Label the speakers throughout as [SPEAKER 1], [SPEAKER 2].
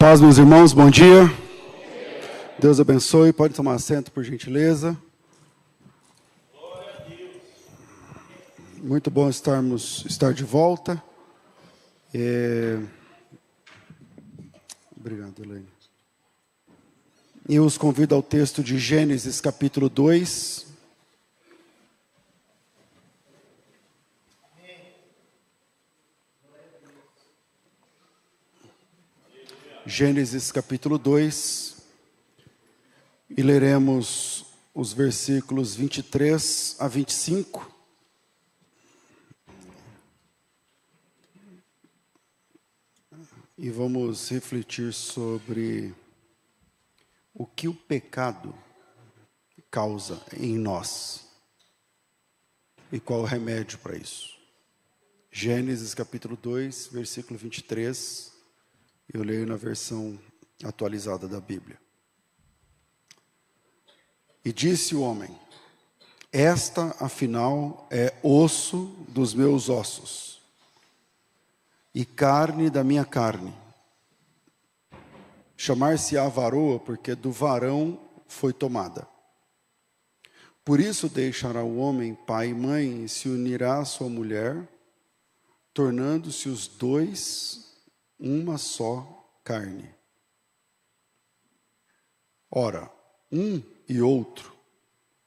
[SPEAKER 1] paz, meus irmãos, bom dia. Deus abençoe, pode tomar assento, por gentileza. Muito bom estar de volta. Obrigado, Elaine. Eu os convido ao texto de Gênesis, capítulo 2. Gênesis, capítulo 2. E leremos os versículos 23 a 25. E vamos refletir sobre o que o pecado causa em nós e qual o remédio para isso. Gênesis capítulo 2, versículo 23, eu leio na versão atualizada da Bíblia. E disse o homem: esta, afinal, é osso dos meus ossos e carne da minha carne. Chamar-se-á varoa, porque do varão foi tomada. Por isso deixará o homem pai e mãe e se unirá à sua mulher, tornando-se os dois uma só carne. Ora, um e outro,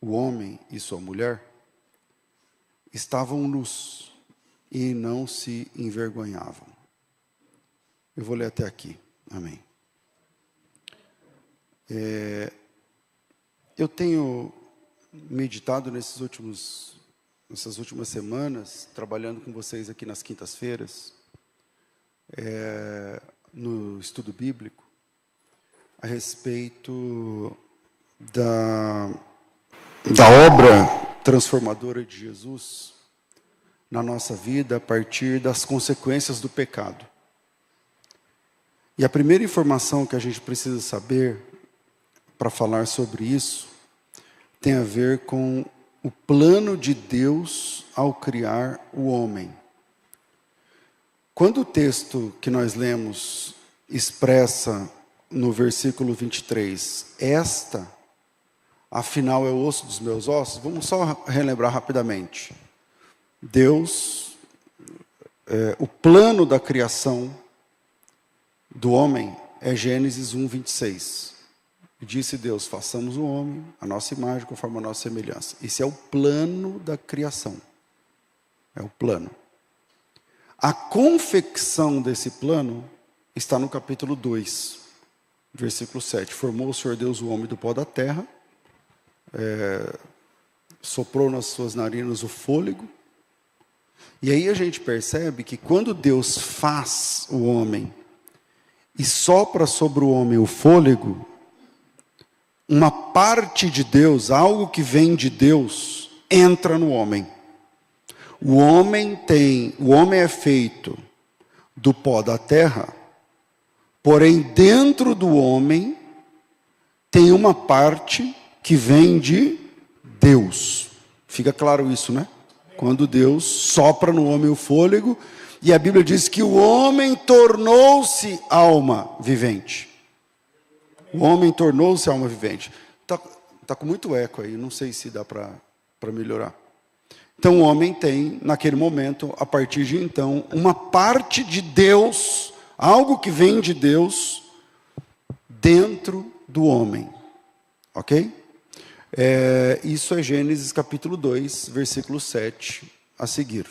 [SPEAKER 1] o homem e sua mulher, estavam nus e não se envergonhavam. Eu vou ler até aqui. Amém. Eu tenho meditado nessas últimas semanas, trabalhando com vocês aqui nas quintas-feiras, no estudo bíblico, a respeito da obra transformadora de Jesus na nossa vida a partir das consequências do pecado. E a primeira informação que a gente precisa saber para falar sobre isso tem a ver com o plano de Deus ao criar o homem. Quando o texto que nós lemos expressa no versículo 23, esta, afinal, é o osso dos meus ossos, vamos só relembrar rapidamente. Deus, o plano da criação do homem é Gênesis 1, 26. Disse Deus: façamos o homem, a nossa imagem, conforme a nossa semelhança. Esse é o plano da criação. É o plano. A confecção desse plano está no capítulo 2, versículo 7. Formou o Senhor Deus o homem do pó da terra, soprou nas suas narinas o fôlego. E aí a gente percebe que quando Deus faz o homem e sopra sobre o homem o fôlego, uma parte de Deus, algo que vem de Deus, entra no homem. O homem é feito do pó da terra, porém dentro do homem tem uma parte que vem de Deus. Fica claro isso, né? Quando Deus sopra no homem o fôlego, e a Bíblia diz que o homem tornou-se alma vivente. O homem tornou-se alma vivente. Tá com muito eco aí, não sei se dá para melhorar. Então o homem tem, naquele momento, a partir de então, uma parte de Deus, algo que vem de Deus, dentro do homem. Ok? Isso é Gênesis capítulo 2, versículo 7, a seguir.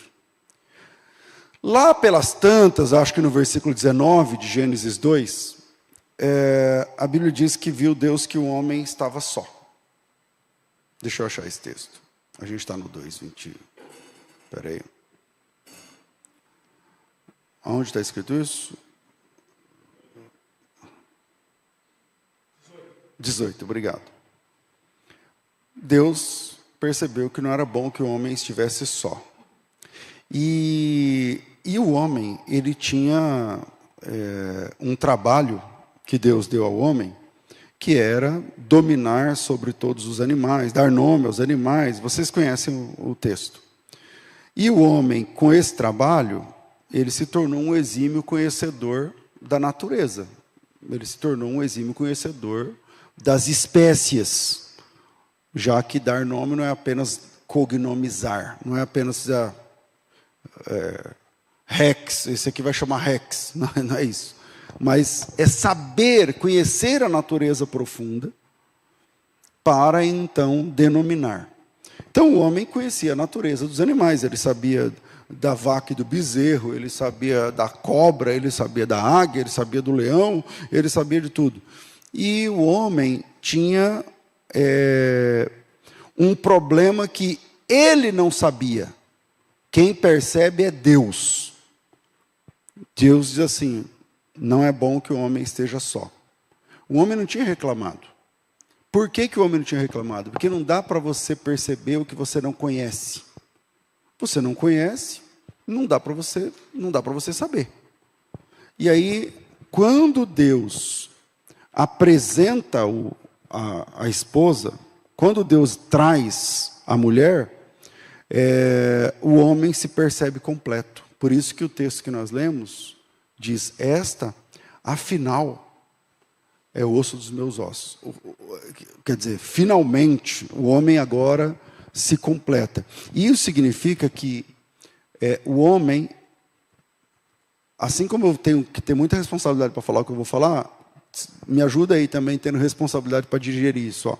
[SPEAKER 1] Lá pelas tantas, acho que no versículo 19 de Gênesis 2, a Bíblia diz que viu Deus que o homem estava só. Deixa eu achar esse texto. A gente está no 2:20. Espera aí. Aonde está escrito isso? 18, obrigado. Deus percebeu que não era bom que o homem estivesse só. E o homem, ele tinha um trabalho que Deus deu ao homem, que era dominar sobre todos os animais, dar nome aos animais. Vocês conhecem o texto. E o homem, com esse trabalho, ele se tornou um exímio conhecedor da natureza. Ele se tornou um exímio conhecedor das espécies, já que dar nome não é apenas cognomizar, não é apenas Rex, esse aqui vai chamar Rex, não é isso. Mas é saber, conhecer a natureza profunda, para então denominar. Então o homem conhecia a natureza dos animais, ele sabia da vaca e do bezerro, ele sabia da cobra, ele sabia da águia, ele sabia do leão, ele sabia de tudo. E o homem tinha um problema que ele não sabia. Quem percebe é Deus. Deus diz assim: não é bom que o homem esteja só. O homem não tinha reclamado. Por que o homem não tinha reclamado? Porque não dá para você perceber o que você não conhece. Você não conhece, não dá para você saber. E aí, quando Deus apresenta a esposa, quando Deus traz a mulher, o homem se percebe completo. Por isso que o texto que nós lemos diz: esta, afinal, é o osso dos meus ossos. Quer dizer, finalmente, o homem agora se completa. E isso significa que o homem, assim como eu tenho que ter muita responsabilidade para falar o que eu vou falar, me ajuda aí também tendo responsabilidade para digerir isso.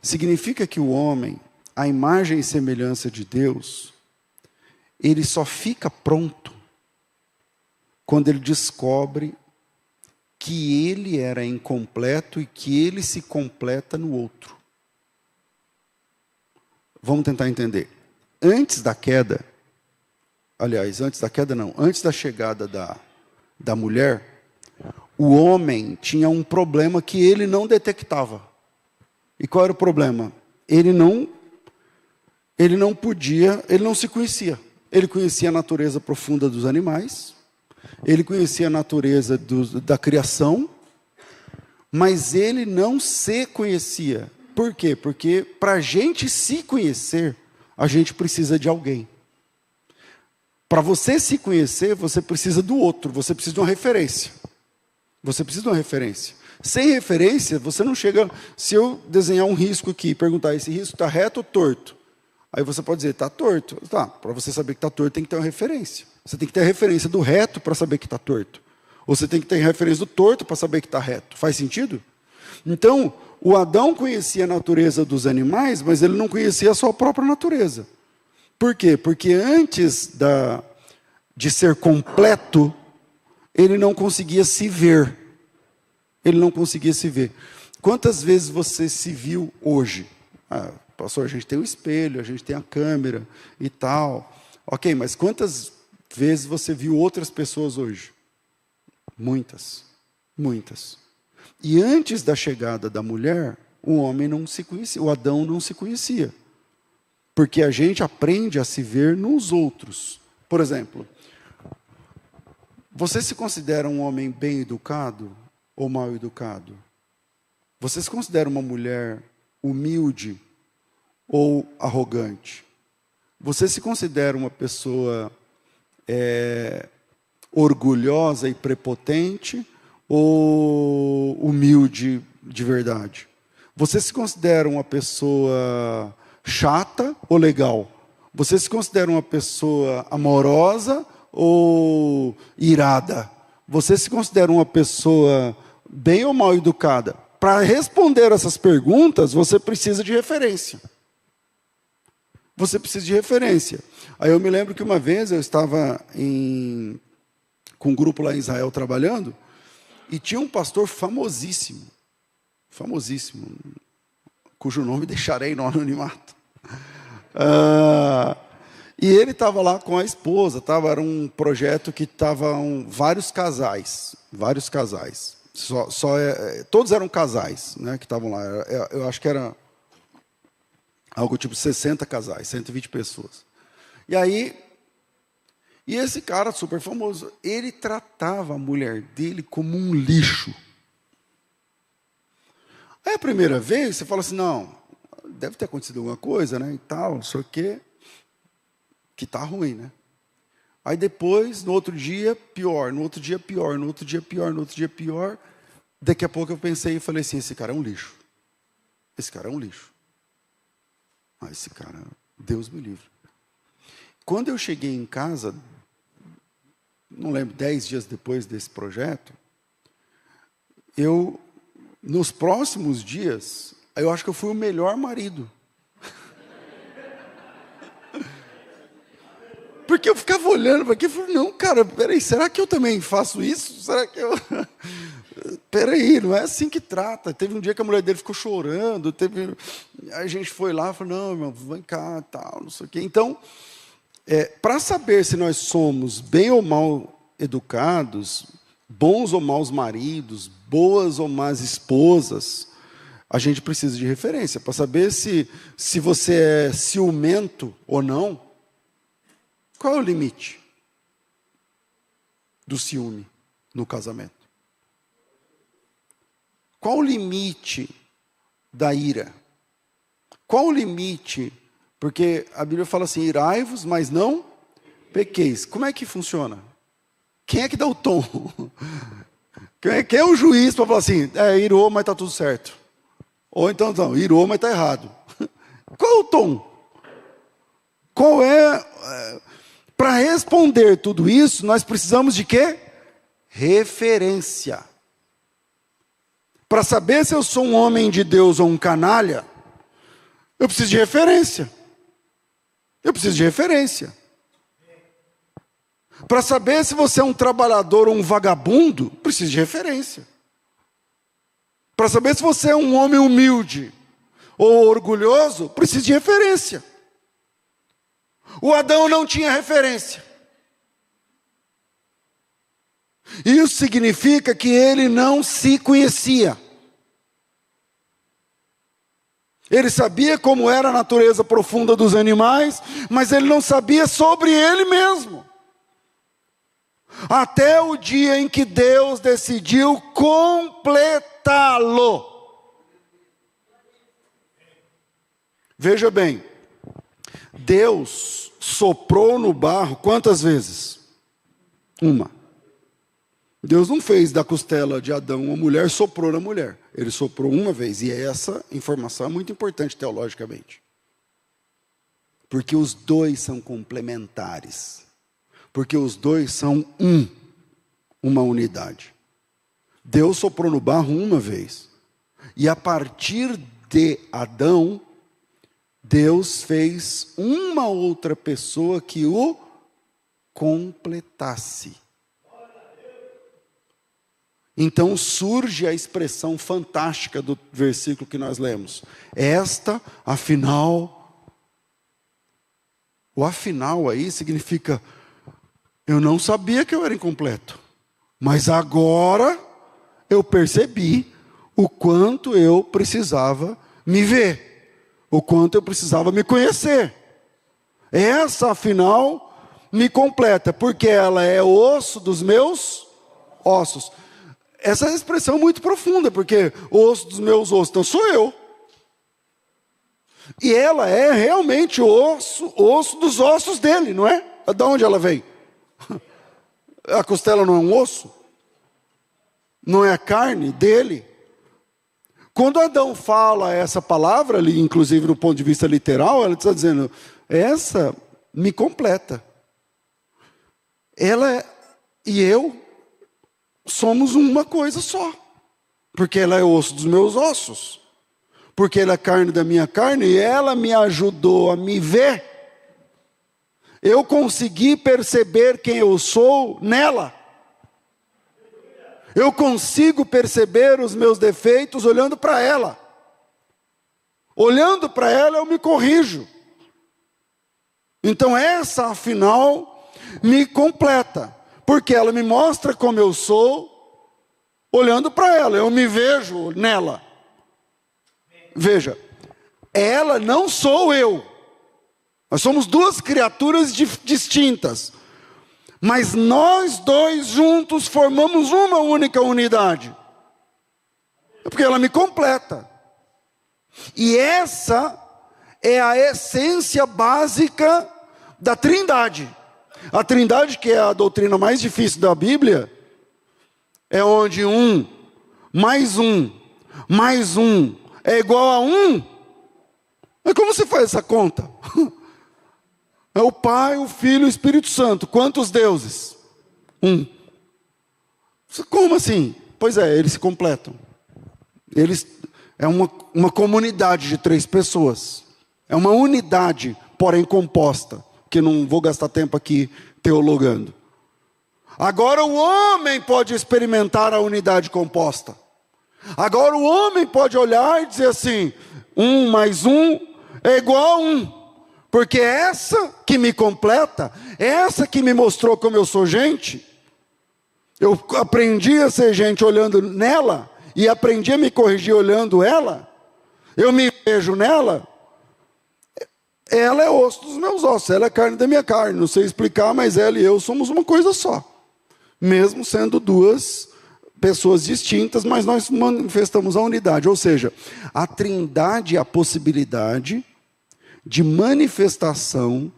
[SPEAKER 1] Significa que o homem, a imagem e semelhança de Deus, ele só fica pronto quando ele descobre que ele era incompleto e que ele se completa no outro. Vamos tentar entender. Antes da queda, antes da chegada da mulher, o homem tinha um problema que ele não detectava. E qual era o problema? Ele não se conhecia. Ele conhecia a natureza profunda dos animais, ele conhecia a natureza da criação, mas ele não se conhecia. Por quê? Porque para a gente se conhecer, a gente precisa de alguém. Para você se conhecer, você precisa do outro, você precisa de uma referência. Você precisa de uma referência. Sem referência, você não chega... Se eu desenhar um risco aqui e perguntar: esse risco está reto ou torto? Aí você pode dizer: está torto. Tá, para você saber que está torto, tem que ter uma referência. Você tem que ter a referência do reto para saber que está torto. Ou você tem que ter a referência do torto para saber que está reto. Faz sentido? Então, o Adão conhecia a natureza dos animais, mas ele não conhecia a sua própria natureza. Por quê? Porque antes de ser completo, ele não conseguia se ver. Ele não conseguia se ver. Quantas vezes você se viu hoje? Pastor, a gente tem o espelho, a gente tem a câmera e tal. Ok, mas quantas vezes você viu outras pessoas hoje? Muitas. Muitas. E antes da chegada da mulher, o homem não se conhecia, o Adão não se conhecia. Porque a gente aprende a se ver nos outros. Por exemplo, você se considera um homem bem educado ou mal educado? Você se considera uma mulher humilde ou arrogante? Você se considera uma pessoa orgulhosa e prepotente ou humilde de verdade? Você se considera uma pessoa chata ou legal? Você se considera uma pessoa amorosa ou irada? Você se considera uma pessoa bem ou mal educada? Para responder essas perguntas, você precisa de referência. Você precisa de referência. Aí eu me lembro que uma vez eu estava com um grupo lá em Israel trabalhando, e tinha um pastor famosíssimo, cujo nome deixarei no anonimato. E ele estava lá com a esposa, era um projeto que estavam vários casais. Todos eram casais, né, que estavam lá. Eu acho que era algo tipo 60 casais, 120 pessoas. E esse cara super famoso, ele tratava a mulher dele como um lixo. Aí a primeira vez você fala assim: não, deve ter acontecido alguma coisa, né, e tal, não sei o quê, que está ruim, né? Aí depois, no outro dia, pior, no outro dia, pior, no outro dia, pior, no outro dia, pior. Daqui a pouco eu pensei e falei assim, esse cara é um lixo. Esse cara é um lixo. Esse cara, Deus me livre. Quando eu cheguei em casa, não lembro, 10 dias depois desse projeto, nos próximos dias, eu acho que eu fui o melhor marido. Porque eu ficava olhando para aquilo e falei, não, cara, peraí, será que eu também faço isso? Será que eu... Peraí, não é assim que trata. Teve um dia que a mulher dele ficou chorando, a gente foi lá e falou, não, irmão, vem cá, tal, não sei o quê. Então, para saber se nós somos bem ou mal educados, bons ou maus maridos, boas ou más esposas, a gente precisa de referência. Para saber se você é ciumento ou não, qual é o limite do ciúme no casamento? Qual o limite da ira? Qual o limite? Porque a Bíblia fala assim, irai-vos, mas não pequeis. Como é que funciona? Quem é que dá o tom? Quem é o juiz para falar assim, irou, mas está tudo certo? Ou então, não, irou, mas está errado. Qual é o tom? Qual é... Para responder tudo isso, nós precisamos de quê? Referência. Para saber se eu sou um homem de Deus ou um canalha, eu preciso de referência. Eu preciso de referência. Para saber se você é um trabalhador ou um vagabundo, preciso de referência. Para saber se você é um homem humilde ou orgulhoso, preciso de referência. O Adão não tinha referência. Isso significa que ele não se conhecia. Ele sabia como era a natureza profunda dos animais, mas ele não sabia sobre ele mesmo. Até o dia em que Deus decidiu completá-lo. Veja bem, Deus soprou no barro quantas vezes? Uma. Deus não fez da costela de Adão uma mulher, soprou na mulher. Ele soprou uma vez. E essa informação é muito importante teologicamente. Porque os dois são complementares. Porque os dois são uma unidade. Deus soprou no barro uma vez. E a partir de Adão, Deus fez uma outra pessoa que o completasse. Então surge a expressão fantástica do versículo que nós lemos. Esta, afinal, o afinal aí significa, eu não sabia que eu era incompleto, mas agora eu percebi o quanto eu precisava me ver, o quanto eu precisava me conhecer. Essa, afinal, me completa, porque ela é osso dos meus ossos. Essa expressão é muito profunda, porque o osso dos meus ossos, então sou eu. E ela é realmente osso dos ossos dele, não é? De onde ela vem? A costela não é um osso? Não é a carne dele? Quando Adão fala essa palavra ali, inclusive do ponto de vista literal, ela está dizendo, essa me completa. Ela e eu somos uma coisa só, porque ela é osso dos meus ossos, porque ela é carne da minha carne, e ela me ajudou a me ver. Eu consegui perceber quem eu sou nela. Eu consigo perceber os meus defeitos olhando para ela. Olhando para ela eu me corrijo. Então essa, afinal, me completa. Porque ela me mostra como eu sou, olhando para ela, eu me vejo nela. Veja, ela não sou eu. Nós somos duas criaturas distintas. Mas nós dois juntos formamos uma única unidade. É porque ela me completa. E essa é a essência básica da Trindade. A Trindade, que é a doutrina mais difícil da Bíblia, é onde um mais um é igual a 1. Mas como você faz essa conta? É o Pai, o Filho e o Espírito Santo. Quantos deuses? 1. Como assim? Pois é, eles se completam. Eles é uma comunidade de 3 pessoas. É uma unidade, porém composta. Que não vou gastar tempo aqui teologando. Agora o homem pode experimentar a unidade composta. Agora o homem pode olhar e dizer assim: 1 mais 1 é igual a 1. Porque essa que me completa, essa que me mostrou como eu sou gente. Eu aprendi a ser gente olhando nela, e aprendi a me corrigir olhando ela. Eu me vejo nela. Ela é osso dos meus ossos, ela é carne da minha carne. Não sei explicar, mas ela e eu somos uma coisa só. Mesmo sendo 2 pessoas distintas, mas nós manifestamos a unidade. Ou seja, a trindade é a possibilidade de manifestação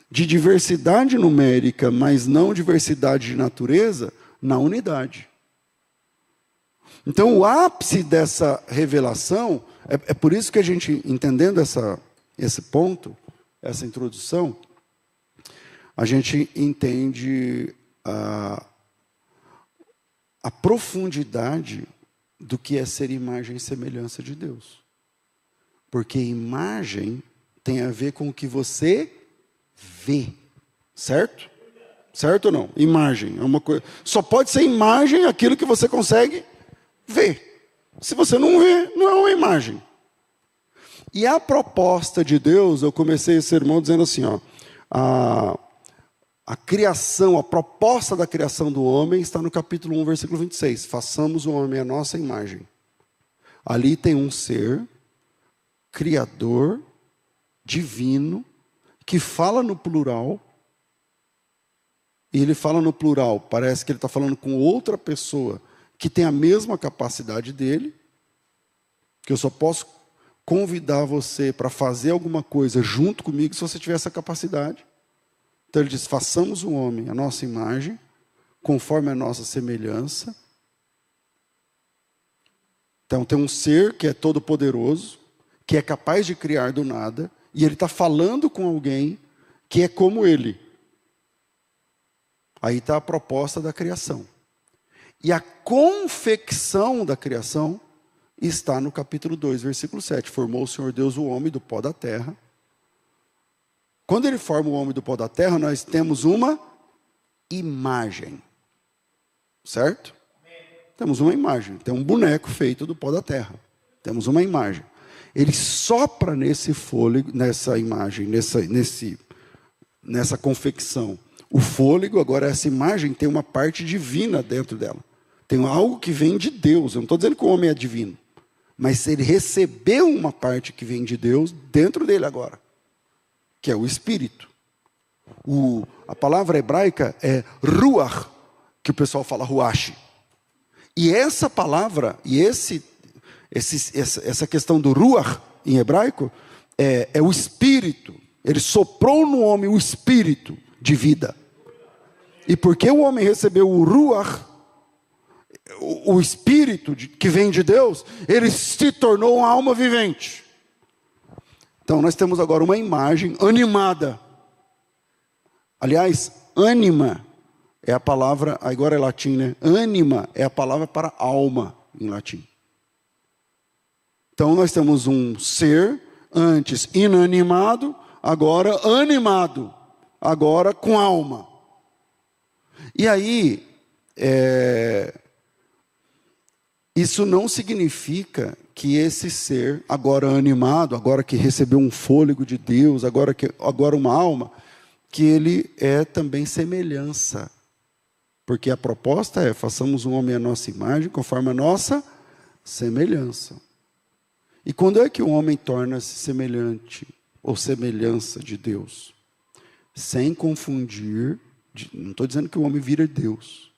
[SPEAKER 1] de diversidade numérica, mas não diversidade de natureza, na unidade. Então, o ápice dessa revelação, é por isso que a gente, entendendo esse ponto, essa introdução, a gente entende a profundidade do que é ser imagem e semelhança de Deus. Porque imagem tem a ver com o que você vê, certo? Certo ou não? Imagem é uma coisa. Só pode ser imagem aquilo que você consegue ver. Se você não vê, não é uma imagem. E a proposta de Deus, eu comecei esse sermão dizendo assim, ó, a criação, a proposta da criação do homem está no capítulo 1, versículo 26. Façamos o homem à nossa imagem. Ali tem um ser criador, divino, que fala no plural. E ele fala no plural, parece que ele está falando com outra pessoa que tem a mesma capacidade dele, que eu só posso convidar você para fazer alguma coisa junto comigo se você tiver essa capacidade. Então ele diz: façamos o homem à nossa imagem, conforme a nossa semelhança. Então tem um ser que é todo poderoso, que é capaz de criar do nada, e ele está falando com alguém que é como ele. Aí está a proposta da criação. E a confecção da criação está no capítulo 2, versículo 7. Formou o Senhor Deus o homem do pó da terra. Quando ele forma o homem do pó da terra, nós temos uma imagem. Certo? Temos uma imagem. Tem um boneco feito do pó da terra. Temos uma imagem. Ele sopra nesse fôlego, nessa imagem, nessa confecção. O fôlego, agora essa imagem tem uma parte divina dentro dela. Tem algo que vem de Deus. Eu não estou dizendo que o homem é divino. Mas ele recebeu uma parte que vem de Deus dentro dele agora. Que é o Espírito. A palavra hebraica é ruach, que o pessoal fala ruach. E essa palavra, e essa questão do ruach, em hebraico, é o Espírito. Ele soprou no homem o Espírito de vida. E porque o homem recebeu o ruach, o Espírito que vem de Deus, ele se tornou uma alma vivente. Então nós temos agora uma imagem animada. Aliás, ânima é a palavra, agora é latim, né? Ânima é a palavra para alma em latim. Então nós temos um ser antes inanimado, agora animado, agora com alma. E aí, isso não significa que esse ser, agora animado, agora que recebeu um fôlego de Deus, agora uma alma, que ele é também semelhança. Porque a proposta é: façamos um homem à nossa imagem, conforme a nossa semelhança. E quando é que o homem torna-se semelhante ou semelhança de Deus? Sem confundir, não estou dizendo que o homem vira Deus.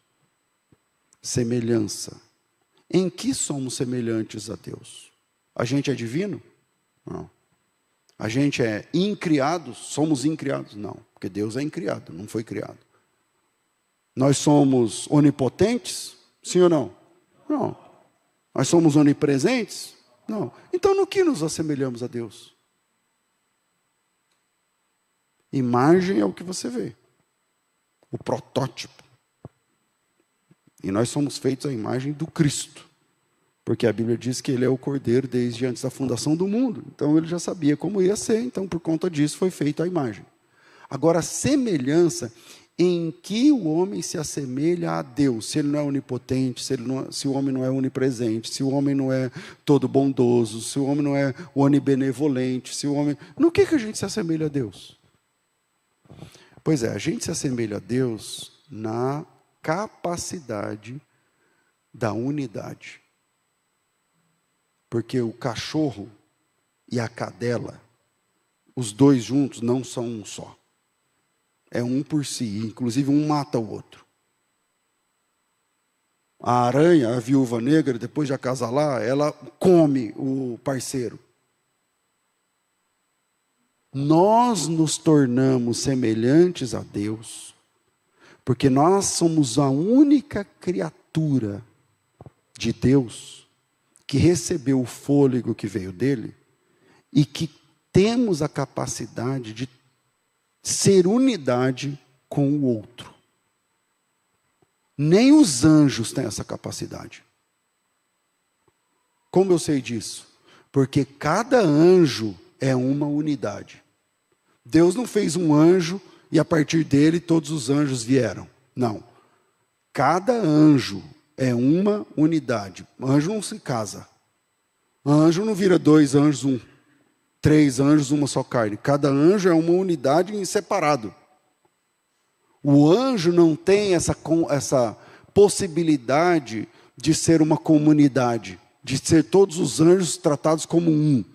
[SPEAKER 1] Semelhança. Em que somos semelhantes a Deus? A gente é divino? Não. A gente é incriado? Somos incriados? Não, porque Deus é incriado, não foi criado. Nós somos onipotentes? Sim ou não? Não. Nós somos onipresentes? Não. Então, no que nos assemelhamos a Deus? Imagem é o que você vê. O protótipo. E nós somos feitos à imagem do Cristo. Porque a Bíblia diz que ele é o Cordeiro desde antes da fundação do mundo. Então ele já sabia como ia ser, então por conta disso foi feita a imagem. Agora, a semelhança em que o homem se assemelha a Deus, se ele não é onipotente, se o homem não é onipresente, se o homem não é todo bondoso, se o homem não é onibenevolente, se o homem... No que a gente se assemelha a Deus? Pois é, a gente se assemelha a Deus na capacidade da unidade. Porque o cachorro e a cadela, os dois juntos não são um só. É um por si, inclusive um mata o outro. A aranha, a viúva negra, depois de acasalar, ela come o parceiro. Nós nos tornamos semelhantes a Deus, porque nós somos a única criatura de Deus que recebeu o fôlego que veio dele e que temos a capacidade de ser unidade com o outro. Nem os anjos têm essa capacidade. Como eu sei disso? Porque cada anjo é uma unidade. Deus não fez um anjo e a partir dele todos os anjos vieram. Não. Cada anjo é uma unidade. Anjo não se casa. Anjo não vira dois anjos, um. Três anjos, uma só carne. Cada anjo é uma unidade em separado. O anjo não tem essa possibilidade de ser uma comunidade, de ser todos os anjos tratados como um.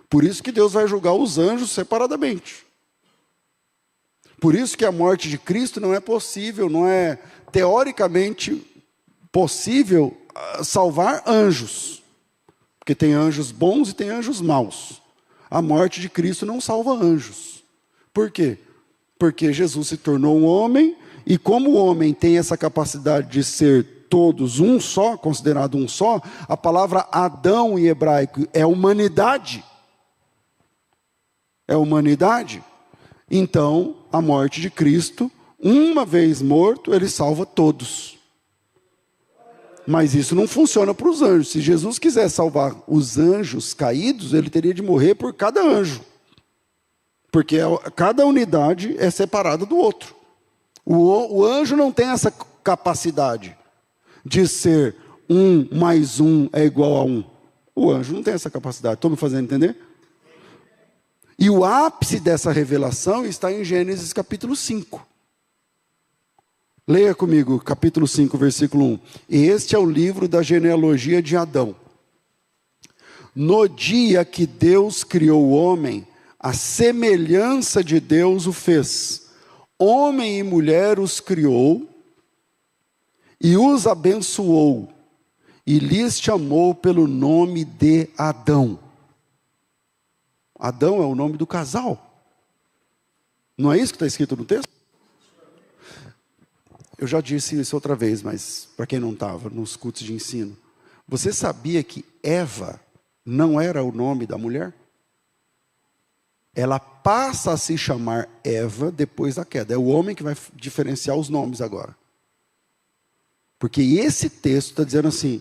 [SPEAKER 1] Por isso que Deus vai julgar os anjos separadamente. Por isso que a morte de Cristo não é possível, não é teoricamente possível salvar anjos. Porque tem anjos bons e tem anjos maus. A morte de Cristo não salva anjos. Por quê? Porque Jesus se tornou um homem, e como o homem tem essa capacidade de ser todos um só, considerado um só, a palavra Adão em hebraico é humanidade. É humanidade. Então, a morte de Cristo, uma vez morto, ele salva todos. Mas isso não funciona para os anjos. Se Jesus quiser salvar os anjos caídos, ele teria de morrer por cada anjo. Porque cada unidade é separada do outro. O anjo não tem essa capacidade de ser 1 mais 1 é igual a 1. O anjo não tem essa capacidade. Estou me fazendo entender? E o ápice dessa revelação está em Gênesis capítulo 5. Leia comigo, capítulo 5, versículo 1. Este é o livro da genealogia de Adão. No dia que Deus criou o homem, a semelhança de Deus o fez. Homem e mulher os criou e os abençoou, e lhes chamou pelo nome de Adão. Adão é o nome do casal. Não é isso que está escrito no texto? Eu já disse isso outra vez, mas para quem não estava, nos cultos de ensino. Você sabia que Eva não era o nome da mulher? Ela passa a se chamar Eva depois da queda. É o homem que vai diferenciar os nomes agora. Porque esse texto está dizendo assim: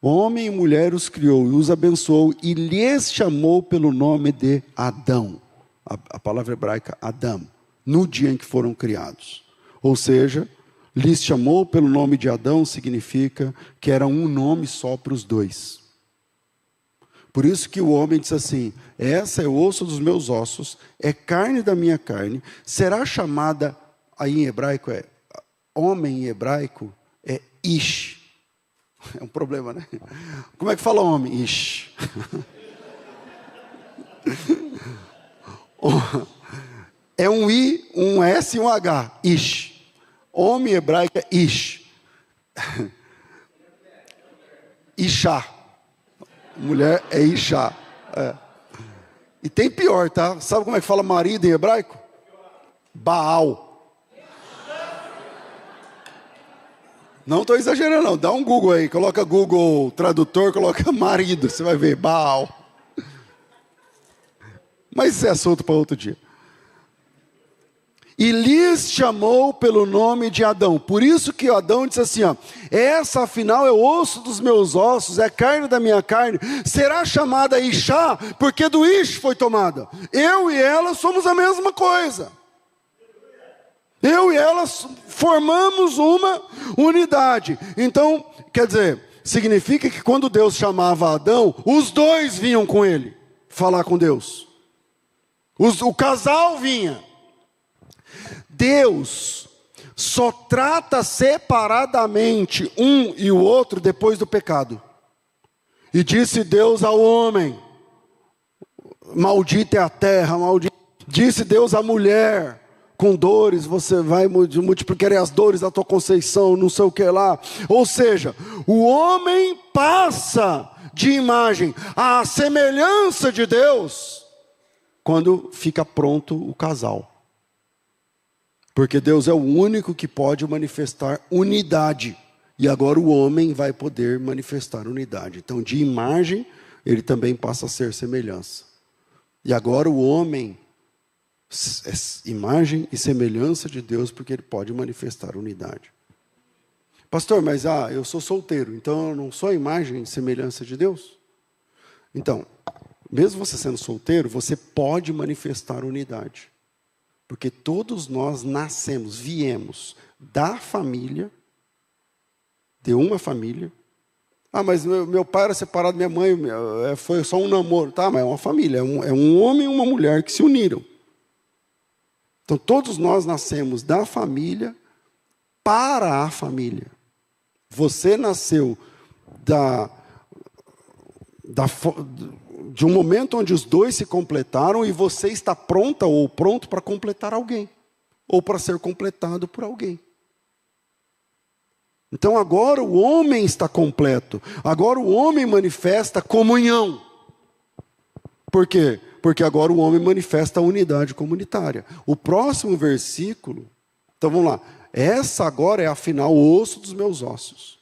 [SPEAKER 1] homem e mulher os criou e os abençoou e lhes chamou pelo nome de Adão. A palavra hebraica Adam, no dia em que foram criados. Ou seja, lhes chamou pelo nome de Adão significa que era um nome só para os dois. Por isso que o homem diz assim: essa é o osso dos meus ossos, é carne da minha carne, será chamada, aí em hebraico homem em hebraico é Ish. É um problema, né? Como é que fala homem? Ish. É um I, um S e um H. Ish. Homem hebraico é Ish. Ishá. Mulher é Ishá. É. E tem pior, tá? Sabe como é que fala marido em hebraico? Baal. Não estou exagerando, não. Dá um Google aí, coloca Google Tradutor, coloca marido, você vai ver, Baal. Mas isso é assunto para outro dia. E lhes chamou pelo nome de Adão. Por isso que Adão disse assim, ó, essa afinal é osso dos meus ossos, é carne da minha carne, será chamada Ixá, porque do Ish foi tomada. Eu e ela somos a mesma coisa. Eu e ela formamos uma unidade. Então, quer dizer, significa que quando Deus chamava Adão, os dois vinham com ele, falar com Deus. O casal vinha. Deus só trata separadamente um e o outro depois do pecado. E disse Deus ao homem, maldita é a terra, maldita. Disse Deus à mulher, com dores você vai multiplicar as dores da tua conceição, não sei o que lá. Ou seja, o homem passa de imagem à semelhança de Deus quando fica pronto o casal. Porque Deus é o único que pode manifestar unidade. E agora o homem vai poder manifestar unidade. Então, de imagem, ele também passa a ser semelhança. E agora o homem é imagem e semelhança de Deus, porque ele pode manifestar unidade. Pastor, mas eu sou solteiro, então eu não sou a imagem e semelhança de Deus? Então, mesmo você sendo solteiro, você pode manifestar unidade. Porque todos nós viemos da família, de uma família. Mas meu pai era separado, minha mãe foi só um namoro. Tá, mas é uma família, é um homem e uma mulher que se uniram. Então todos nós nascemos da família para a família. Você nasceu de um momento onde os dois se completaram e você está pronta ou pronto para completar alguém. Ou para ser completado por alguém. Então agora o homem está completo. Agora o homem manifesta comunhão. Por quê? Porque agora o homem manifesta a unidade comunitária. O próximo versículo, então vamos lá. Essa agora é afinal o osso dos meus ossos.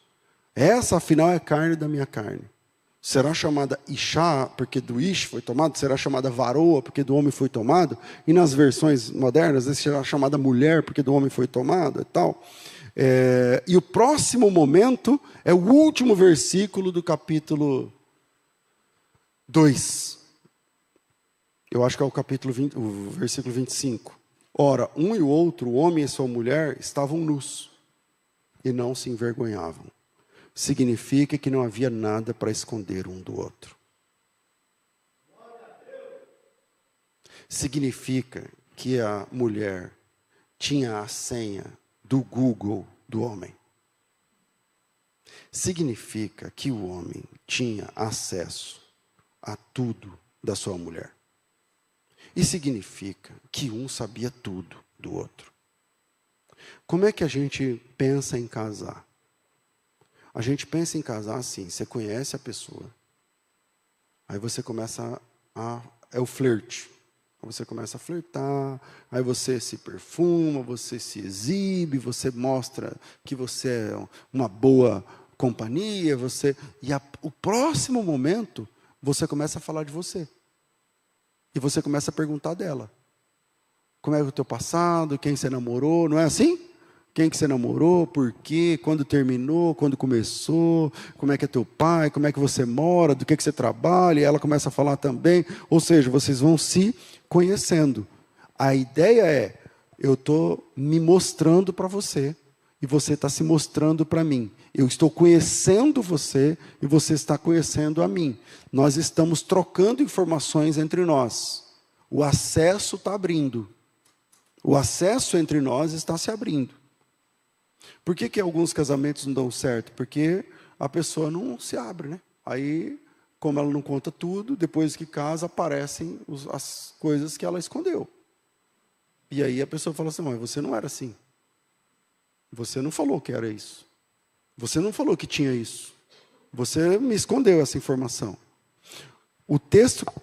[SPEAKER 1] Essa afinal é carne da minha carne. Será chamada Ixá, porque do Ish foi tomado. Será chamada Varoa, porque do homem foi tomado. E nas versões modernas, será chamada mulher, porque do homem foi tomado e tal. E o próximo momento é o último versículo do capítulo 2. Eu acho que é o capítulo 20, o versículo 25. Ora, um e o outro, o homem e sua mulher, estavam nus e não se envergonhavam. Significa que não havia nada para esconder um do outro. Significa que a mulher tinha a senha do Google do homem. Significa que o homem tinha acesso a tudo da sua mulher. E significa que um sabia tudo do outro. Como é que a gente pensa em casar? A gente pensa em casar assim, você conhece a pessoa, aí você começa é o flerte. Você começa a flertar, aí você se perfuma, você se exibe, você mostra que você é uma boa companhia, o próximo momento, você começa a falar de você. E você começa a perguntar dela. Como é o teu passado, quem você namorou, não é assim? Quem que você namorou, por quê, quando terminou, quando começou, como é que é teu pai, como é que você mora, do que você trabalha, e ela começa a falar também. Ou seja, vocês vão se conhecendo. A ideia é, eu estou me mostrando para você, e você está se mostrando para mim. Eu estou conhecendo você, e você está conhecendo a mim. Nós estamos trocando informações entre nós. O acesso está abrindo. O acesso entre nós está se abrindo. Por que alguns casamentos não dão certo? Porque a pessoa não se abre, né? Aí, como ela não conta tudo, depois que casa, aparecem as coisas que ela escondeu. E aí a pessoa fala assim, mas você não era assim. Você não falou que era isso. Você não falou que tinha isso. Você me escondeu essa informação. O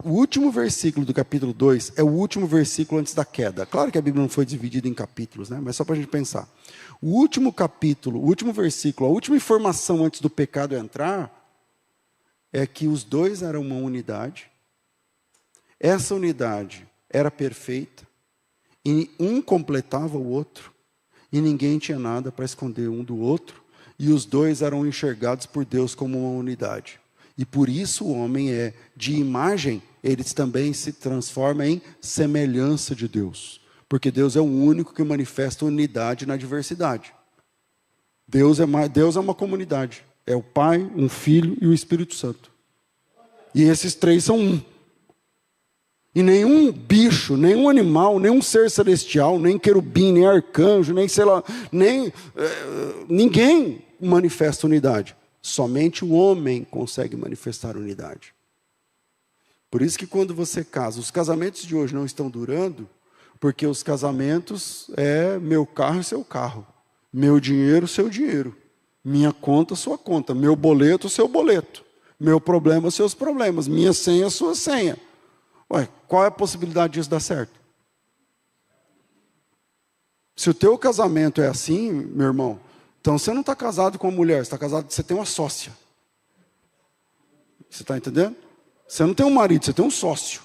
[SPEAKER 1] último versículo do capítulo 2 é o último versículo antes da queda. Claro que a Bíblia não foi dividida em capítulos, né? Mas só para a gente pensar. O último capítulo, o último versículo, a última informação antes do pecado entrar, é que os dois eram uma unidade. Essa unidade era perfeita, e um completava o outro, e ninguém tinha nada para esconder um do outro, e os dois eram enxergados por Deus como uma unidade. E por isso o homem de imagem, eles também se transforma em semelhança de Deus. Porque Deus é o único que manifesta unidade na diversidade. Deus é uma comunidade. É o Pai, um Filho e o Espírito Santo. E esses três são um. E nenhum bicho, nenhum animal, nenhum ser celestial, nem querubim, nem arcanjo, nem sei lá, ninguém manifesta unidade. Somente o homem consegue manifestar unidade. Por isso que quando você casa, os casamentos de hoje não estão durando, porque os casamentos é meu carro e seu carro, meu dinheiro, seu dinheiro, minha conta, sua conta, meu boleto, seu boleto, meu problema, seus problemas, minha senha, sua senha. Ué, qual é a possibilidade disso dar certo? Se o teu casamento é assim, meu irmão, então você não está casado com uma mulher, você está casado, você tem uma sócia. Você está entendendo? Você não tem um marido, você tem um sócio.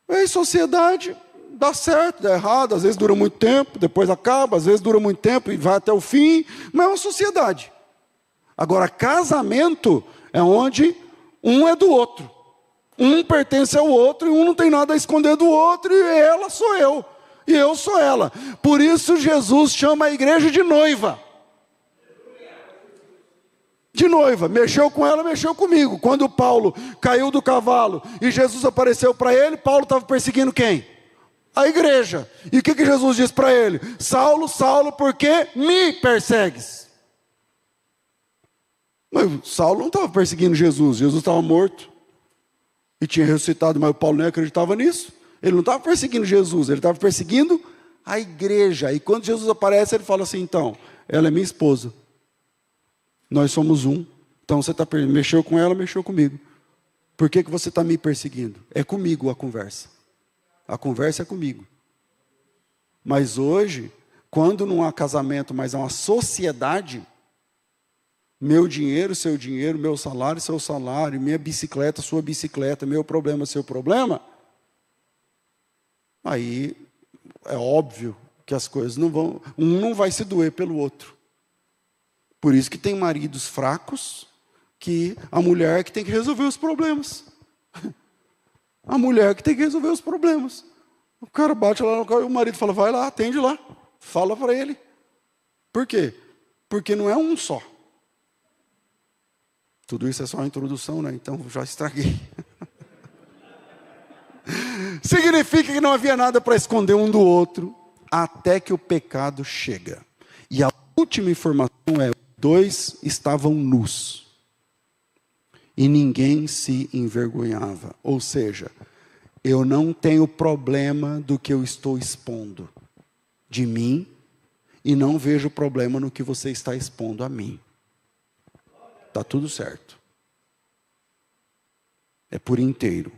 [SPEAKER 1] Aí sociedade dá certo, dá errado, às vezes dura muito tempo, depois acaba, às vezes dura muito tempo e vai até o fim, mas é uma sociedade. Agora, casamento é onde um é do outro. Um pertence ao outro e um não tem nada a esconder do outro, e ela sou eu, e eu sou ela. Por isso Jesus chama a igreja de noiva. De noiva, mexeu com ela, mexeu comigo. Quando Paulo caiu do cavalo e Jesus apareceu para ele, Paulo estava perseguindo quem? A igreja. E o que Jesus disse para ele? Saulo, Saulo, por que me persegues? Mas Saulo não estava perseguindo Jesus, Jesus estava morto e tinha ressuscitado, mas o Paulo não acreditava nisso. Ele não estava perseguindo Jesus, ele estava perseguindo a igreja. E quando Jesus aparece, ele fala assim, então, ela é minha esposa. Nós somos um. Então você mexeu com ela, mexeu comigo. Por que você está me perseguindo? É comigo a conversa. A conversa é comigo. Mas hoje, quando não há casamento, mas há uma sociedade, meu dinheiro, seu dinheiro, meu salário, seu salário, minha bicicleta, sua bicicleta, meu problema, seu problema, aí é óbvio que as coisas não vão, um não vai se doer pelo outro. Por isso que tem maridos fracos, que a mulher que tem que resolver os problemas. A mulher que tem que resolver os problemas. O cara bate lá no carro e o marido fala, vai lá, atende lá. Fala para ele. Por quê? Porque não é um só. Tudo isso é só uma introdução, né? Então já estraguei. Significa que não havia nada para esconder um do outro, até que o pecado chega. E a última informação é, dois estavam nus. E ninguém se envergonhava. Ou seja, eu não tenho problema do que eu estou expondo de mim, e não vejo problema no que você está expondo a mim. Está tudo certo. É por inteiro.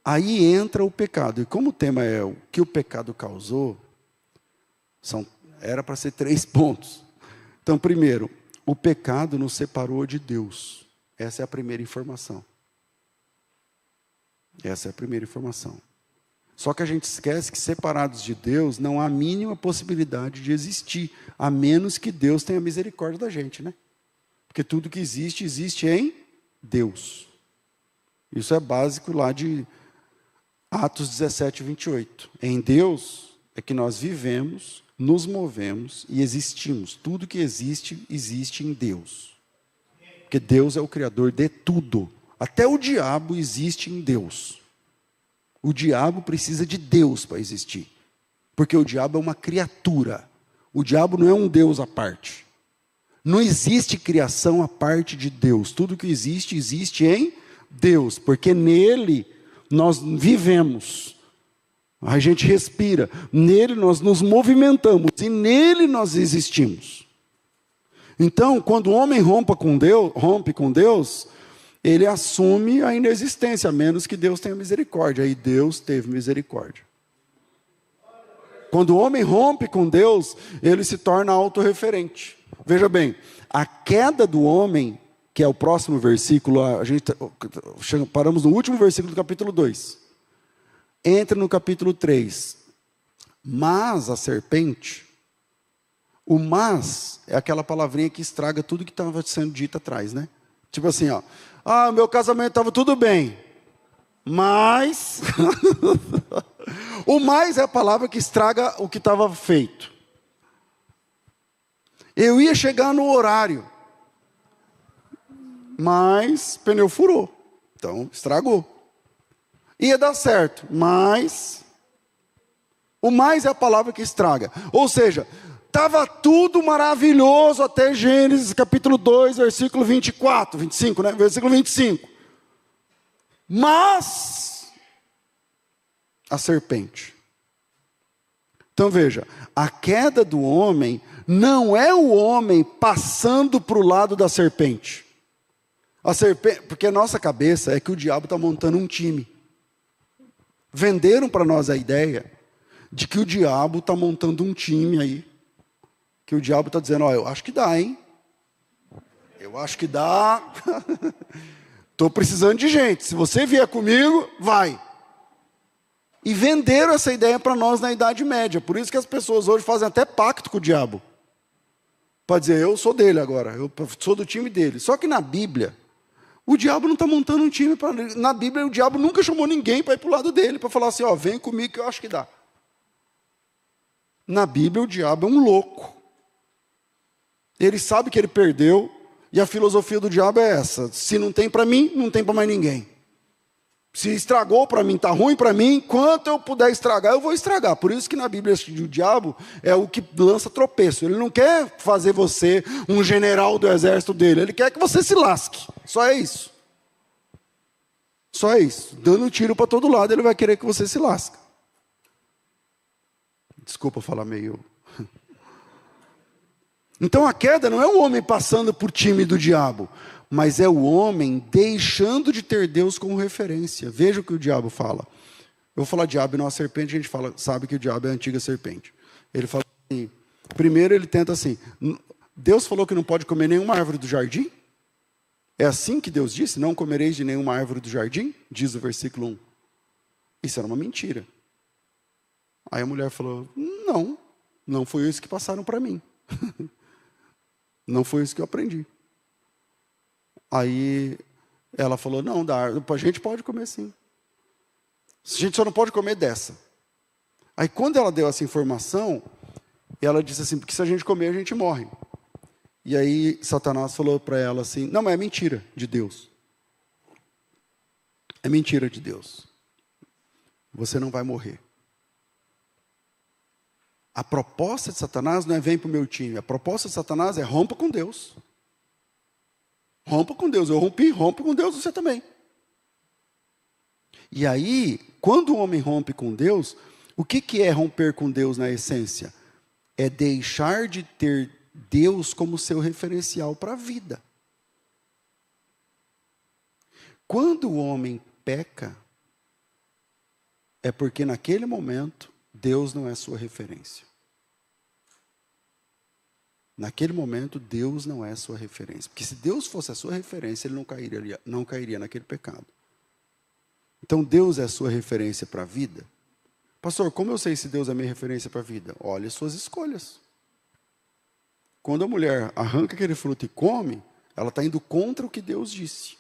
[SPEAKER 1] Aí entra o pecado. E como o tema é o que o pecado causou, era para ser 3 pontos. Então, primeiro, o pecado nos separou de Deus. Essa é a primeira informação. Essa é a primeira informação. Só que a gente esquece que separados de Deus não há a mínima possibilidade de existir, a menos que Deus tenha misericórdia da gente, né? Porque tudo que existe, existe em Deus. Isso é básico lá de Atos 17, 28. Em Deus é que nós vivemos, nos movemos e existimos. Tudo que existe, existe em Deus. Porque Deus é o Criador de tudo. Até o diabo existe em Deus. O diabo precisa de Deus para existir. Porque o diabo é uma criatura. O diabo não é um Deus à parte. Não existe criação à parte de Deus. Tudo que existe, existe em Deus. Porque nele nós vivemos. A gente respira. Nele nós nos movimentamos. E nele nós existimos. Então, quando o homem rompe com Deus, ele assume a inexistência, a menos que Deus tenha misericórdia. Aí Deus teve misericórdia. Quando o homem rompe com Deus, ele se torna autorreferente. Veja bem, a queda do homem, que é o próximo versículo, paramos no último versículo do capítulo 2. Entra no capítulo 3. Mas a serpente, o mas é aquela palavrinha que estraga tudo que estava sendo dito atrás, né? Tipo assim, ó. Meu casamento estava tudo bem, mas... O mais é a palavra que estraga o que estava feito. Eu ia chegar no horário, mas pneu furou, então estragou. Ia dar certo, mas... O mais é a palavra que estraga. Ou seja, estava tudo maravilhoso até Gênesis capítulo 2, versículo 24, 25, né? Versículo 25. Mas a serpente. Então veja, a queda do homem não é o homem passando para o lado da serpente. A serpente, porque a nossa cabeça é que o diabo está montando um time. Venderam para nós a ideia de que o diabo está montando um time aí. Que o diabo está dizendo, eu acho que dá, hein? Eu acho que dá. Estou precisando de gente. Se você vier comigo, vai. E venderam essa ideia para nós na Idade Média. Por isso que as pessoas hoje fazem até pacto com o diabo. Para dizer, eu sou dele agora. Eu sou do time dele. Só que na Bíblia, o diabo não está montando um time. Na Bíblia, o diabo nunca chamou ninguém para ir para o lado dele. Para falar assim, vem comigo que eu acho que dá. Na Bíblia, o diabo é um louco. Ele sabe que ele perdeu. E a filosofia do diabo é essa. Se não tem para mim, não tem para mais ninguém. Se estragou para mim, está ruim para mim, enquanto eu puder estragar, eu vou estragar. Por isso que na Bíblia o diabo é o que lança tropeço. Ele não quer fazer você um general do exército dele. Ele quer que você se lasque. Só é isso. Só é isso. Dando tiro para todo lado, ele vai querer que você se lasque. Desculpa falar meio... Então a queda não é o homem passando por time do diabo, mas é o homem deixando de ter Deus como referência. Veja o que o diabo fala. Eu vou falar diabo e não a serpente, a gente sabe que o diabo é a antiga serpente. Ele fala assim, primeiro ele tenta assim, Deus falou que não pode comer nenhuma árvore do jardim? É assim que Deus disse, não comereis de nenhuma árvore do jardim? Diz o versículo 1. Isso era uma mentira. Aí a mulher falou, não foi isso que passaram para mim. Não foi isso que eu aprendi. Aí ela falou, não, a gente pode comer sim. A gente só não pode comer dessa. Aí quando ela deu essa informação, ela disse assim, porque se a gente comer, a gente morre. E aí Satanás falou para ela assim, não, mas é mentira de Deus. É mentira de Deus. Você não vai morrer. A proposta de Satanás não é vem para o meu time. A proposta de Satanás é rompa com Deus. Rompa com Deus. Eu rompi, rompe com Deus, você também. E aí, quando o homem rompe com Deus, o que é romper com Deus na essência? É deixar de ter Deus como seu referencial para a vida. Quando o homem peca, é porque naquele momento Deus não é sua referência. Naquele momento, Deus não é sua referência. Porque se Deus fosse a sua referência, ele não cairia naquele pecado. Então, Deus é a sua referência para a vida? Pastor, como eu sei se Deus é a minha referência para a vida? Olha as suas escolhas. Quando a mulher arranca aquele fruto e come, ela está indo contra o que Deus disse.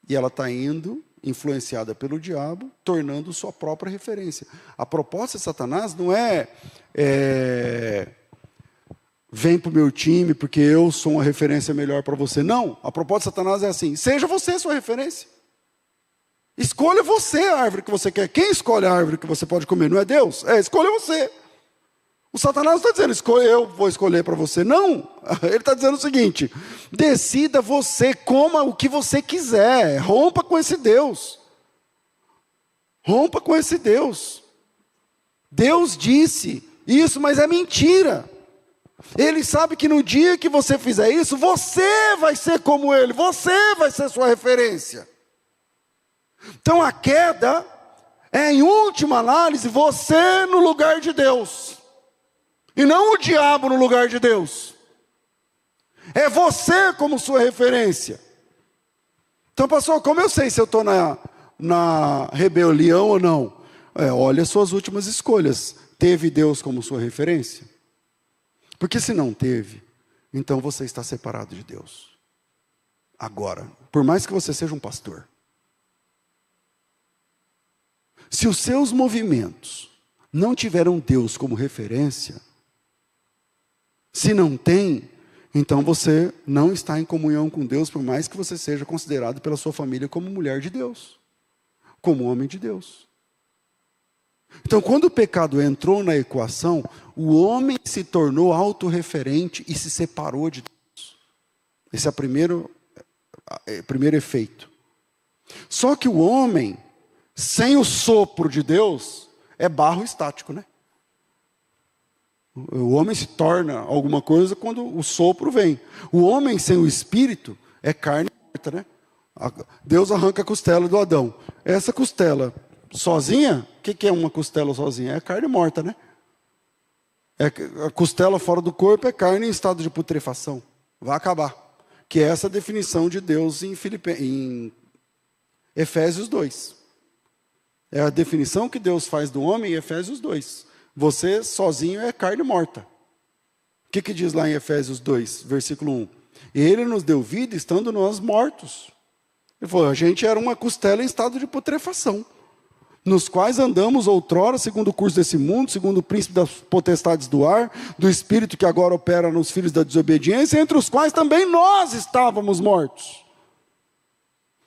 [SPEAKER 1] E ela está indo, influenciada pelo diabo, tornando sua própria referência. A proposta de Satanás não vem para o meu time porque eu sou uma referência melhor para você. Não, a proposta de Satanás é assim, seja você a sua referência. Escolha você a árvore que você quer. Quem escolhe a árvore que você pode comer? Não é Deus? Escolha você. O Satanás não está dizendo, eu vou escolher para você. Não, ele está dizendo o seguinte, decida você, coma o que você quiser, rompa com esse Deus. Rompa com esse Deus. Deus disse isso, mas é mentira. Ele sabe que no dia que você fizer isso, você vai ser como ele, você vai ser sua referência. Então a queda É, em última análise, você no lugar de Deus. E não o diabo no lugar de Deus. É você como sua referência. Então, pastor, como eu sei se eu estou na rebelião ou não? Olha as suas últimas escolhas. Teve Deus como sua referência? Porque se não teve, então você está separado de Deus. Agora, por mais que você seja um pastor, se os seus movimentos não tiveram Deus como referência, se não tem, então você não está em comunhão com Deus, por mais que você seja considerado pela sua família como mulher de Deus, como homem de Deus. Então, quando o pecado entrou na equação, o homem se tornou autorreferente e se separou de Deus. Esse é o primeiro efeito. Só que o homem, sem o sopro de Deus, é barro estático, né? O homem se torna alguma coisa quando o sopro vem. O homem sem o espírito é carne morta, né? Deus arranca a costela do Adão. Essa costela sozinha, o que é uma costela sozinha? É carne morta, né? A costela fora do corpo é carne em estado de putrefação. Vai acabar. Que é essa definição de Deus em Efésios 2. É a definição que Deus faz do homem em Efésios 2. Você sozinho é carne morta. O que diz lá em Efésios 2, versículo 1? Ele nos deu vida estando nós mortos. Ele falou, a gente era uma costela em estado de putrefação, nos quais andamos outrora, segundo o curso desse mundo, segundo o príncipe das potestades do ar, do espírito que agora opera nos filhos da desobediência, entre os quais também nós estávamos mortos,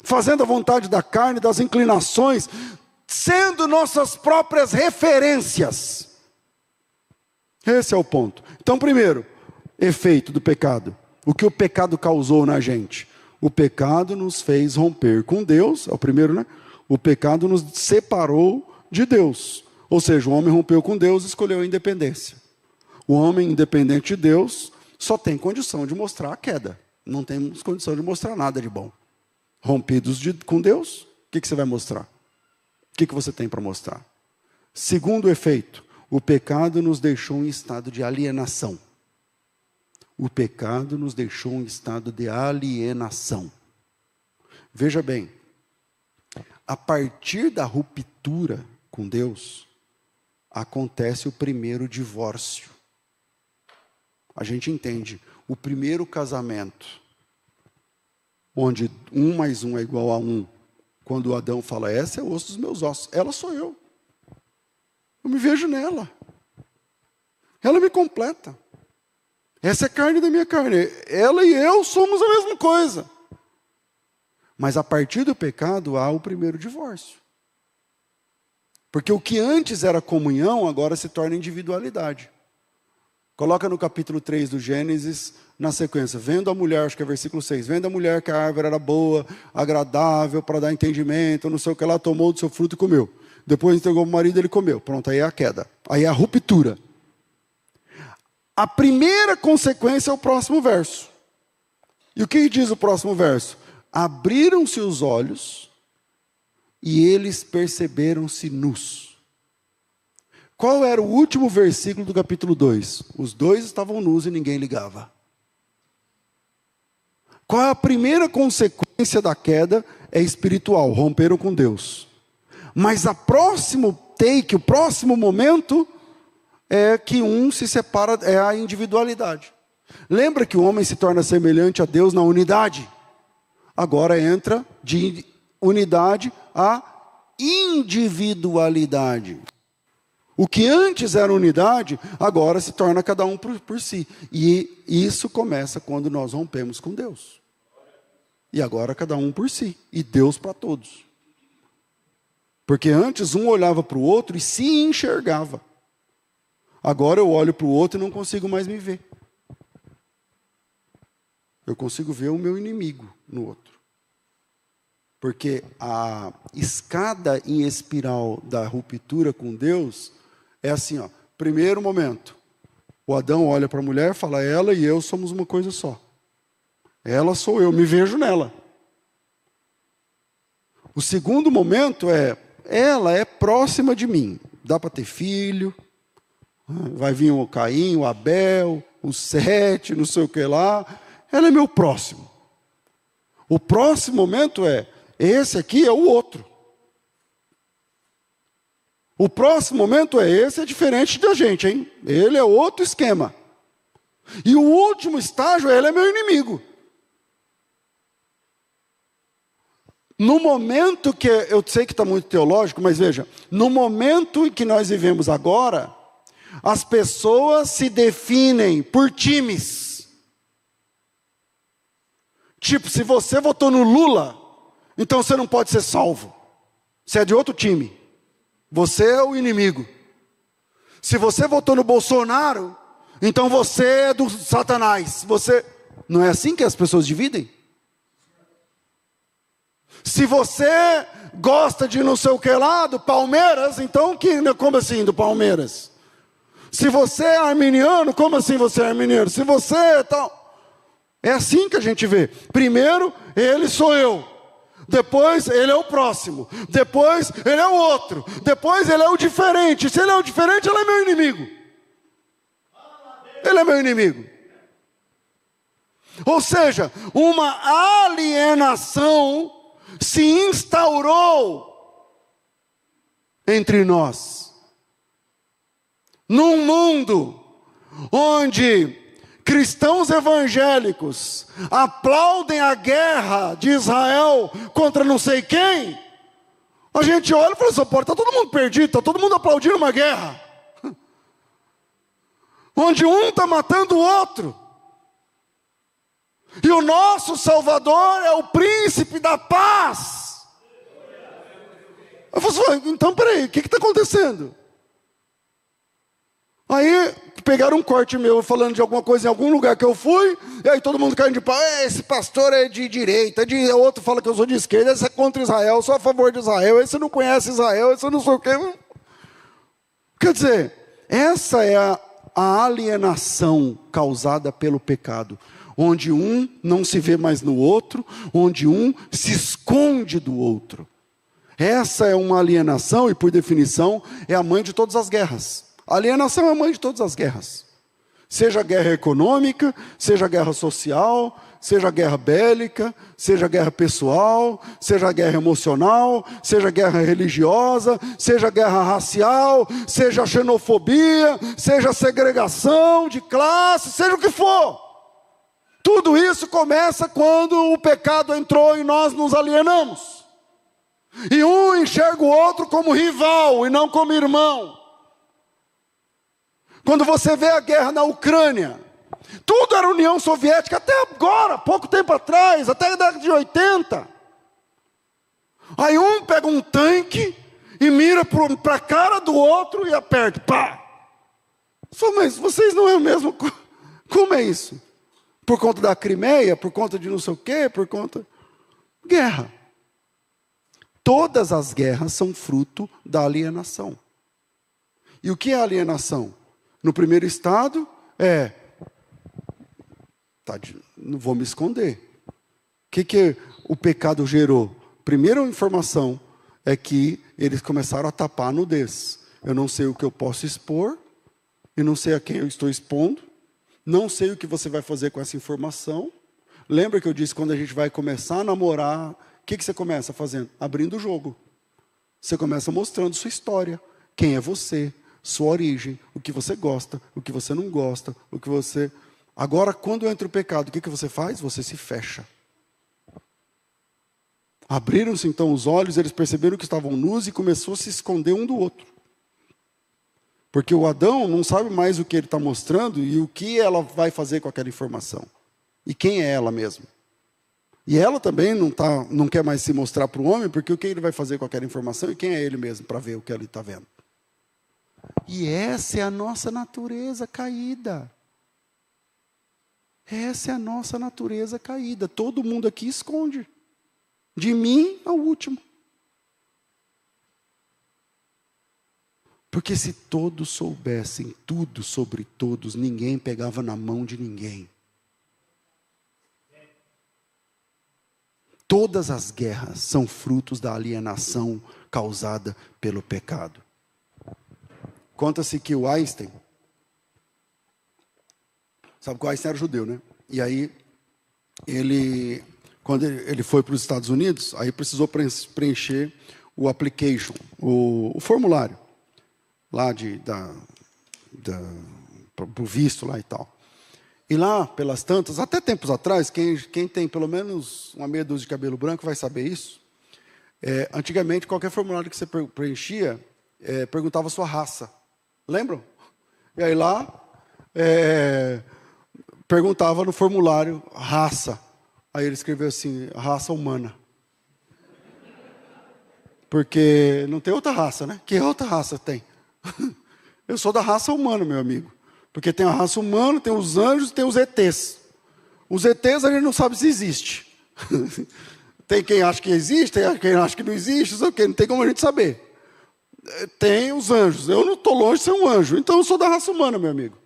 [SPEAKER 1] fazendo a vontade da carne, das inclinações, sendo nossas próprias referências. Esse é o ponto. Então, primeiro, efeito do pecado. O que o pecado causou na gente? O pecado nos fez romper com Deus, é o primeiro, né? O pecado nos separou de Deus. Ou seja, o homem rompeu com Deus e escolheu a independência. O homem independente de Deus só tem condição de mostrar a queda. Não temos condição de mostrar nada de bom. Rompidos com Deus, o que você vai mostrar? O que você tem para mostrar? Segundo efeito, o pecado nos deixou em estado de alienação. O pecado nos deixou em estado de alienação. Veja bem, a partir da ruptura com Deus, acontece o primeiro divórcio. A gente entende, o primeiro casamento, onde 1 mais 1 é igual a 1, quando Adão fala, essa é o osso dos meus ossos, ela sou eu. Eu me vejo nela. Ela me completa. Essa é carne da minha carne. Ela e eu somos a mesma coisa. Mas a partir do pecado há o primeiro divórcio. Porque o que antes era comunhão, agora se torna individualidade. Coloca no capítulo 3 do Gênesis, na sequência, vendo a mulher, acho que é versículo 6, vendo a mulher que a árvore era boa, agradável, para dar entendimento, não sei o que, ela tomou do seu fruto e comeu. Depois entregou para o marido, ele comeu. Pronto, aí é a queda. Aí é a ruptura. A primeira consequência é o próximo verso. E o que diz o próximo verso? Abriram-se os olhos e eles perceberam-se nus. Qual era o último versículo do capítulo 2? Os dois estavam nus e ninguém ligava. Qual é a primeira consequência da queda? É espiritual, romperam com Deus. Mas o próximo momento é que um se separa, é a individualidade. Lembra que o homem se torna semelhante a Deus na unidade? Agora entra de unidade a individualidade. O que antes era unidade, agora se torna cada um por si. E isso começa quando nós rompemos com Deus. E agora cada um por si. E Deus para todos. Porque antes um olhava para o outro e se enxergava. Agora eu olho para o outro e não consigo mais me ver. Eu consigo ver o meu inimigo no outro. Porque a escada em espiral da ruptura com Deus é assim, ó. Primeiro momento, o Adão olha para a mulher, fala, ela e eu somos uma coisa só. Ela sou eu, me vejo nela. O segundo momento é ela é próxima de mim. Dá para ter filho, vai vir o Caim, o Abel, o Sete, não sei o que lá. Ela é meu próximo. O próximo momento esse aqui é o outro. O próximo momento esse é diferente da gente, hein? Ele é outro esquema. E o último estágio, ele é meu inimigo. No momento que, eu sei que está muito teológico, mas veja, no momento em que nós vivemos agora, as pessoas se definem por times. Tipo, se você votou no Lula, então você não pode ser salvo. Você é de outro time. Você é o inimigo. Se você votou no Bolsonaro, então você é do Satanás. Não é assim que as pessoas dividem? Se você gosta de não sei o que lá, do Palmeiras, então como assim do Palmeiras? Se você é arminiano, como assim você é arminiano? Se você é tal... É assim que a gente vê. Primeiro, ele sou eu. Depois, ele é o próximo. Depois, ele é o outro. Depois, ele é o diferente. Se ele é o diferente, ele é meu inimigo. Ele é meu inimigo. Ou seja, uma alienação se instaurou entre nós. Num mundo onde cristãos evangélicos aplaudem a guerra de Israel contra não sei quem, a gente olha e fala assim, está todo mundo perdido, está todo mundo aplaudindo uma guerra. Onde um está matando o outro. E o nosso Salvador é o príncipe da paz. Eu falo assim, então peraí, o que está acontecendo? Aí pegaram um corte meu falando de alguma coisa em algum lugar que eu fui, e aí todo mundo caindo de pau, esse pastor é de direita, outro fala que eu sou de esquerda, esse é contra Israel, eu sou a favor de Israel, esse não conhece Israel, esse não sei o quê. Quer dizer, essa é a alienação causada pelo pecado, onde um não se vê mais no outro, onde um se esconde do outro. Essa é uma alienação e, por definição, é a mãe de todas as guerras. A alienação é a mãe de todas as guerras. Seja guerra econômica, seja guerra social, seja guerra bélica, seja guerra pessoal, seja guerra emocional, seja guerra religiosa, seja guerra racial, seja xenofobia, seja segregação de classe, seja o que for. Tudo isso começa quando o pecado entrou e nós nos alienamos. E um enxerga o outro como rival e não como irmão. Quando você vê a guerra na Ucrânia, tudo era União Soviética, até agora, pouco tempo atrás, até a década de 80. Aí um pega um tanque e mira para a cara do outro e aperta, pá! Mas vocês não é o mesmo, como é isso? Por conta da Crimeia, por conta de não sei o quê, por conta... Guerra. Todas as guerras são fruto da alienação. E o que é alienação? No primeiro estado, não vou me esconder. O que o pecado gerou? Primeira informação é que eles começaram a tapar a nudez. Eu não sei o que eu posso expor, eu não sei a quem eu estou expondo, não sei o que você vai fazer com essa informação. Lembra que eu disse, quando a gente vai começar a namorar, o que você começa fazendo? Abrindo o jogo. Você começa mostrando sua história, quem é você, sua origem, o que você gosta, o que você não gosta, o que você... Agora, quando entra o pecado, o que você faz? Você se fecha. Abriram-se então os olhos, eles perceberam que estavam nus e começou a se esconder um do outro. Porque o Adão não sabe mais o que ele está mostrando e o que ela vai fazer com aquela informação. E quem é ela mesma. E ela também não quer mais se mostrar para o homem, porque o que ele vai fazer com aquela informação e quem é ele mesmo para ver o que ele está vendo. E essa é a nossa natureza caída. Essa é a nossa natureza caída. Todo mundo aqui esconde. De mim ao último. Porque se todos soubessem tudo sobre todos, ninguém pegava na mão de ninguém. Todas as guerras são frutos da alienação causada pelo pecado. Conta-se que o Einstein, sabe que o Einstein era judeu, né? E aí, quando ele foi para os Estados Unidos, aí precisou preencher o application, o formulário, lá pro visto lá e tal. E lá, pelas tantas, até tempos atrás, quem tem pelo menos uma meia dúzia de cabelo branco vai saber isso. Antigamente, qualquer formulário que você preenchia, perguntava a sua raça. Lembram? E aí lá, perguntava no formulário, raça. Aí ele escreveu assim, raça humana. Porque não tem outra raça, né? Que outra raça tem? Eu sou da raça humana, meu amigo. Porque tem a raça humana, tem os anjos e tem os ETs. Os ETs a gente não sabe se existe. Tem quem acha que existe, tem quem acha que não existe, não tem como a gente saber. Tem os anjos. Eu não estou longe de ser um anjo. Então eu sou da raça humana, meu amigo.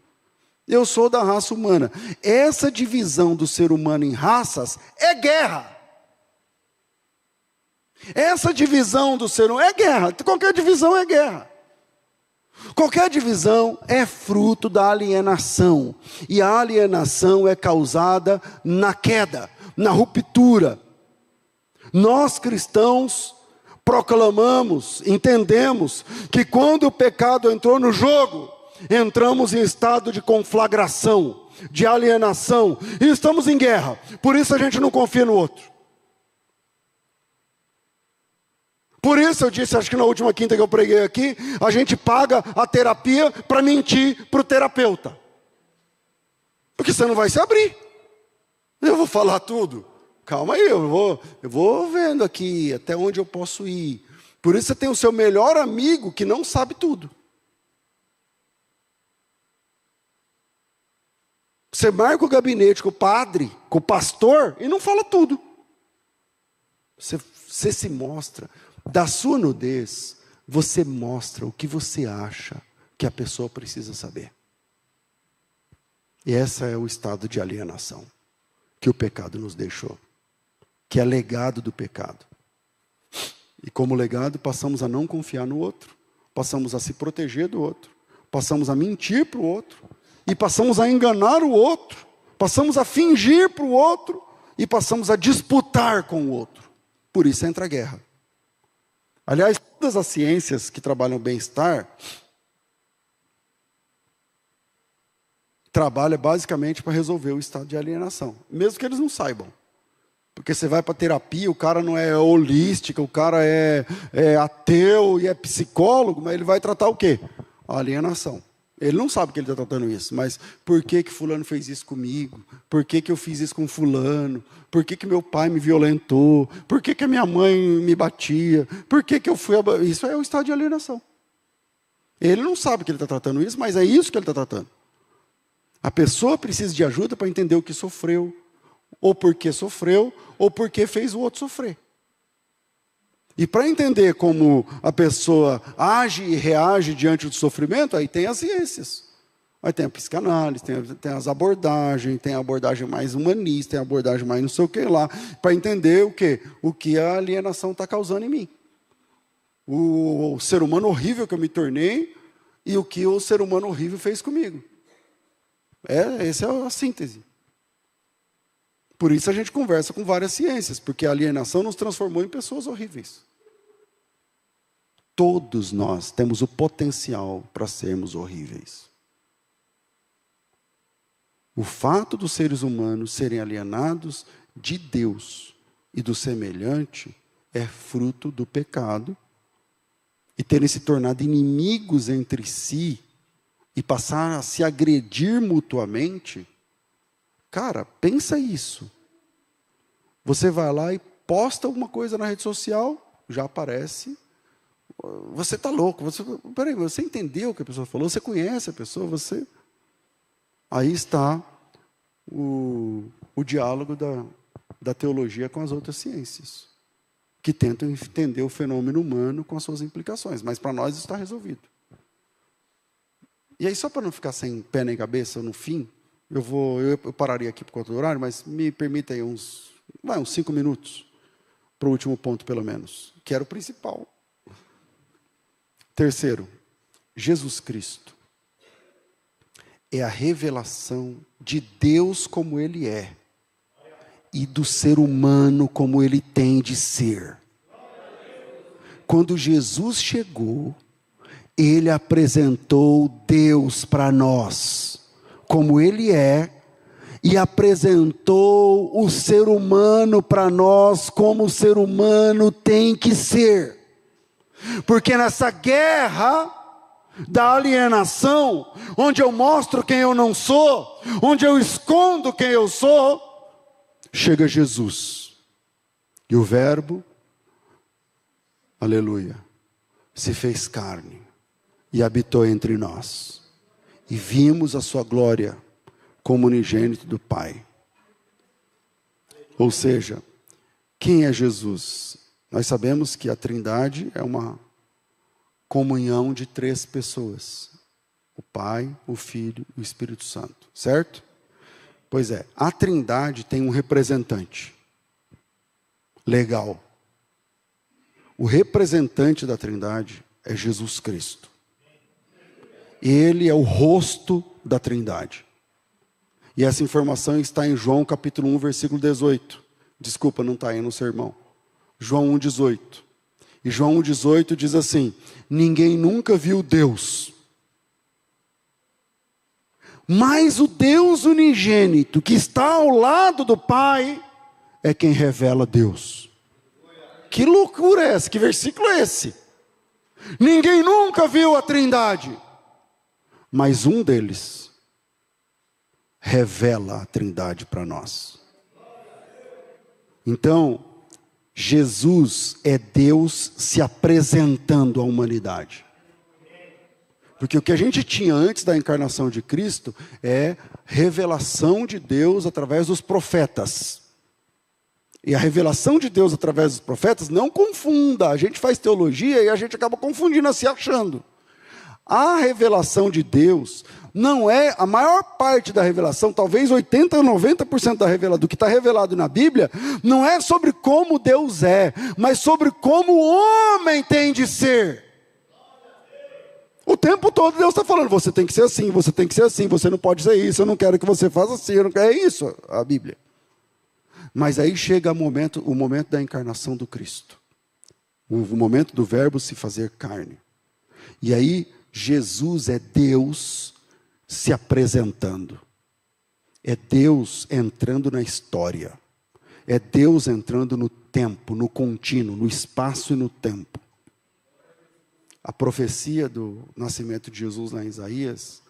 [SPEAKER 1] Eu sou da raça humana. Essa divisão do ser humano em raças é guerra. Essa divisão do ser humano é guerra. Qualquer divisão é guerra. Qualquer divisão é fruto da alienação. E a alienação é causada na queda, na ruptura. Nós cristãos proclamamos, entendemos que quando o pecado entrou no jogo, entramos em estado de conflagração, de alienação, e estamos em guerra. Por isso a gente não confia no outro. Por isso eu disse, acho que na última quinta que eu preguei aqui, a gente paga a terapia para mentir para o terapeuta. Porque você não vai se abrir. Eu vou falar tudo. Calma aí, eu vou vendo aqui até onde eu posso ir. Por isso você tem o seu melhor amigo que não sabe tudo. Você marca o gabinete com o padre, com o pastor, e não fala tudo. Você se mostra. Da sua nudez, você mostra o que você acha que a pessoa precisa saber. E esse é o estado de alienação que o pecado nos deixou. Que é legado do pecado. E como legado, passamos a não confiar no outro. Passamos a se proteger do outro. Passamos a mentir para o outro. E passamos a enganar o outro. Passamos a fingir para o outro. E passamos a disputar com o outro. Por isso entra a guerra. Aliás, todas as ciências que trabalham bem-estar trabalham basicamente para resolver o estado de alienação. Mesmo que eles não saibam. Porque você vai para terapia, o cara não é holística, o cara é ateu e é psicólogo, mas ele vai tratar o quê? A alienação. Ele não sabe que ele está tratando isso, mas por que fulano fez isso comigo? Por que eu fiz isso com fulano? Por que meu pai me violentou? Por que a minha mãe me batia? Por que eu fui... Isso é o estado de alienação. Ele não sabe que ele está tratando isso, mas é isso que ele está tratando. A pessoa precisa de ajuda para entender o que sofreu, ou por que sofreu, ou por que fez o outro sofrer. E para entender como a pessoa age e reage diante do sofrimento, aí tem as ciências. Aí tem a psicanálise, tem as abordagens, tem a abordagem mais humanista, tem a abordagem mais não sei o que lá, para entender o quê? O que a alienação está causando em mim. O ser humano horrível que eu me tornei e o que o ser humano horrível fez comigo. Essa é a síntese. Por isso a gente conversa com várias ciências, porque a alienação nos transformou em pessoas horríveis. Todos nós temos o potencial para sermos horríveis. O fato dos seres humanos serem alienados de Deus e do semelhante é fruto do pecado e terem se tornado inimigos entre si e passar a se agredir mutuamente. Cara, pensa isso. Você vai lá e posta alguma coisa na rede social, já aparece. Você está louco. Peraí, você entendeu o que a pessoa falou? Você conhece a pessoa? Aí está o diálogo da teologia com as outras ciências, que tentam entender o fenômeno humano com as suas implicações. Mas para nós isso está resolvido. E aí, só para não ficar sem pé nem cabeça no fim, eu pararia aqui por conta do horário, mas me permita aí uns 5 minutos. para o último ponto, pelo menos, que era o principal. Terceiro, Jesus Cristo é a revelação de Deus como Ele é e do ser humano como ele tem de ser. Quando Jesus chegou, Ele apresentou Deus para nós como Ele é e apresentou o ser humano para nós como o ser humano tem que ser. Porque nessa guerra da alienação, onde eu mostro quem eu não sou, onde eu escondo quem eu sou, chega Jesus. E o Verbo, aleluia, se fez carne e habitou entre nós. E vimos a sua glória como unigênito do Pai. Ou seja, quem é Jesus? Nós sabemos que a Trindade é uma comunhão de 3 pessoas: o Pai, o Filho e o Espírito Santo, certo? Pois é, a Trindade tem um representante legal. O representante da Trindade é Jesus Cristo. Ele é o rosto da Trindade. E essa informação está em João capítulo 1, versículo 18. Desculpa, não está aí no sermão. João 1, 18. E João 1, 18 diz assim: ninguém nunca viu Deus, mas o Deus unigênito que está ao lado do Pai é quem revela Deus. Que loucura é essa? Que versículo é esse? Ninguém nunca viu a Trindade, mas um deles revela a Trindade para nós. Então, Jesus é Deus se apresentando à humanidade. Porque o que a gente tinha antes da encarnação de Cristo é revelação de Deus através dos profetas. E a revelação de Deus através dos profetas, não confunda, a gente faz teologia e a gente acaba confundindo, se achando. A revelação de Deus não é, a maior parte da revelação, talvez 80% ou 90% do que está revelado na Bíblia, não é sobre como Deus é, mas sobre como o homem tem de ser. O tempo todo Deus está falando, você tem que ser assim, você tem que ser assim, você não pode ser isso, eu não quero que você faça assim, eu não quero, é isso a Bíblia. Mas aí chega o momento da encarnação do Cristo. O momento do Verbo se fazer carne. E aí Jesus é Deus se apresentando. É Deus entrando na história. É Deus entrando no tempo, no contínuo, no espaço e no tempo. A profecia do nascimento de Jesus lá em Isaías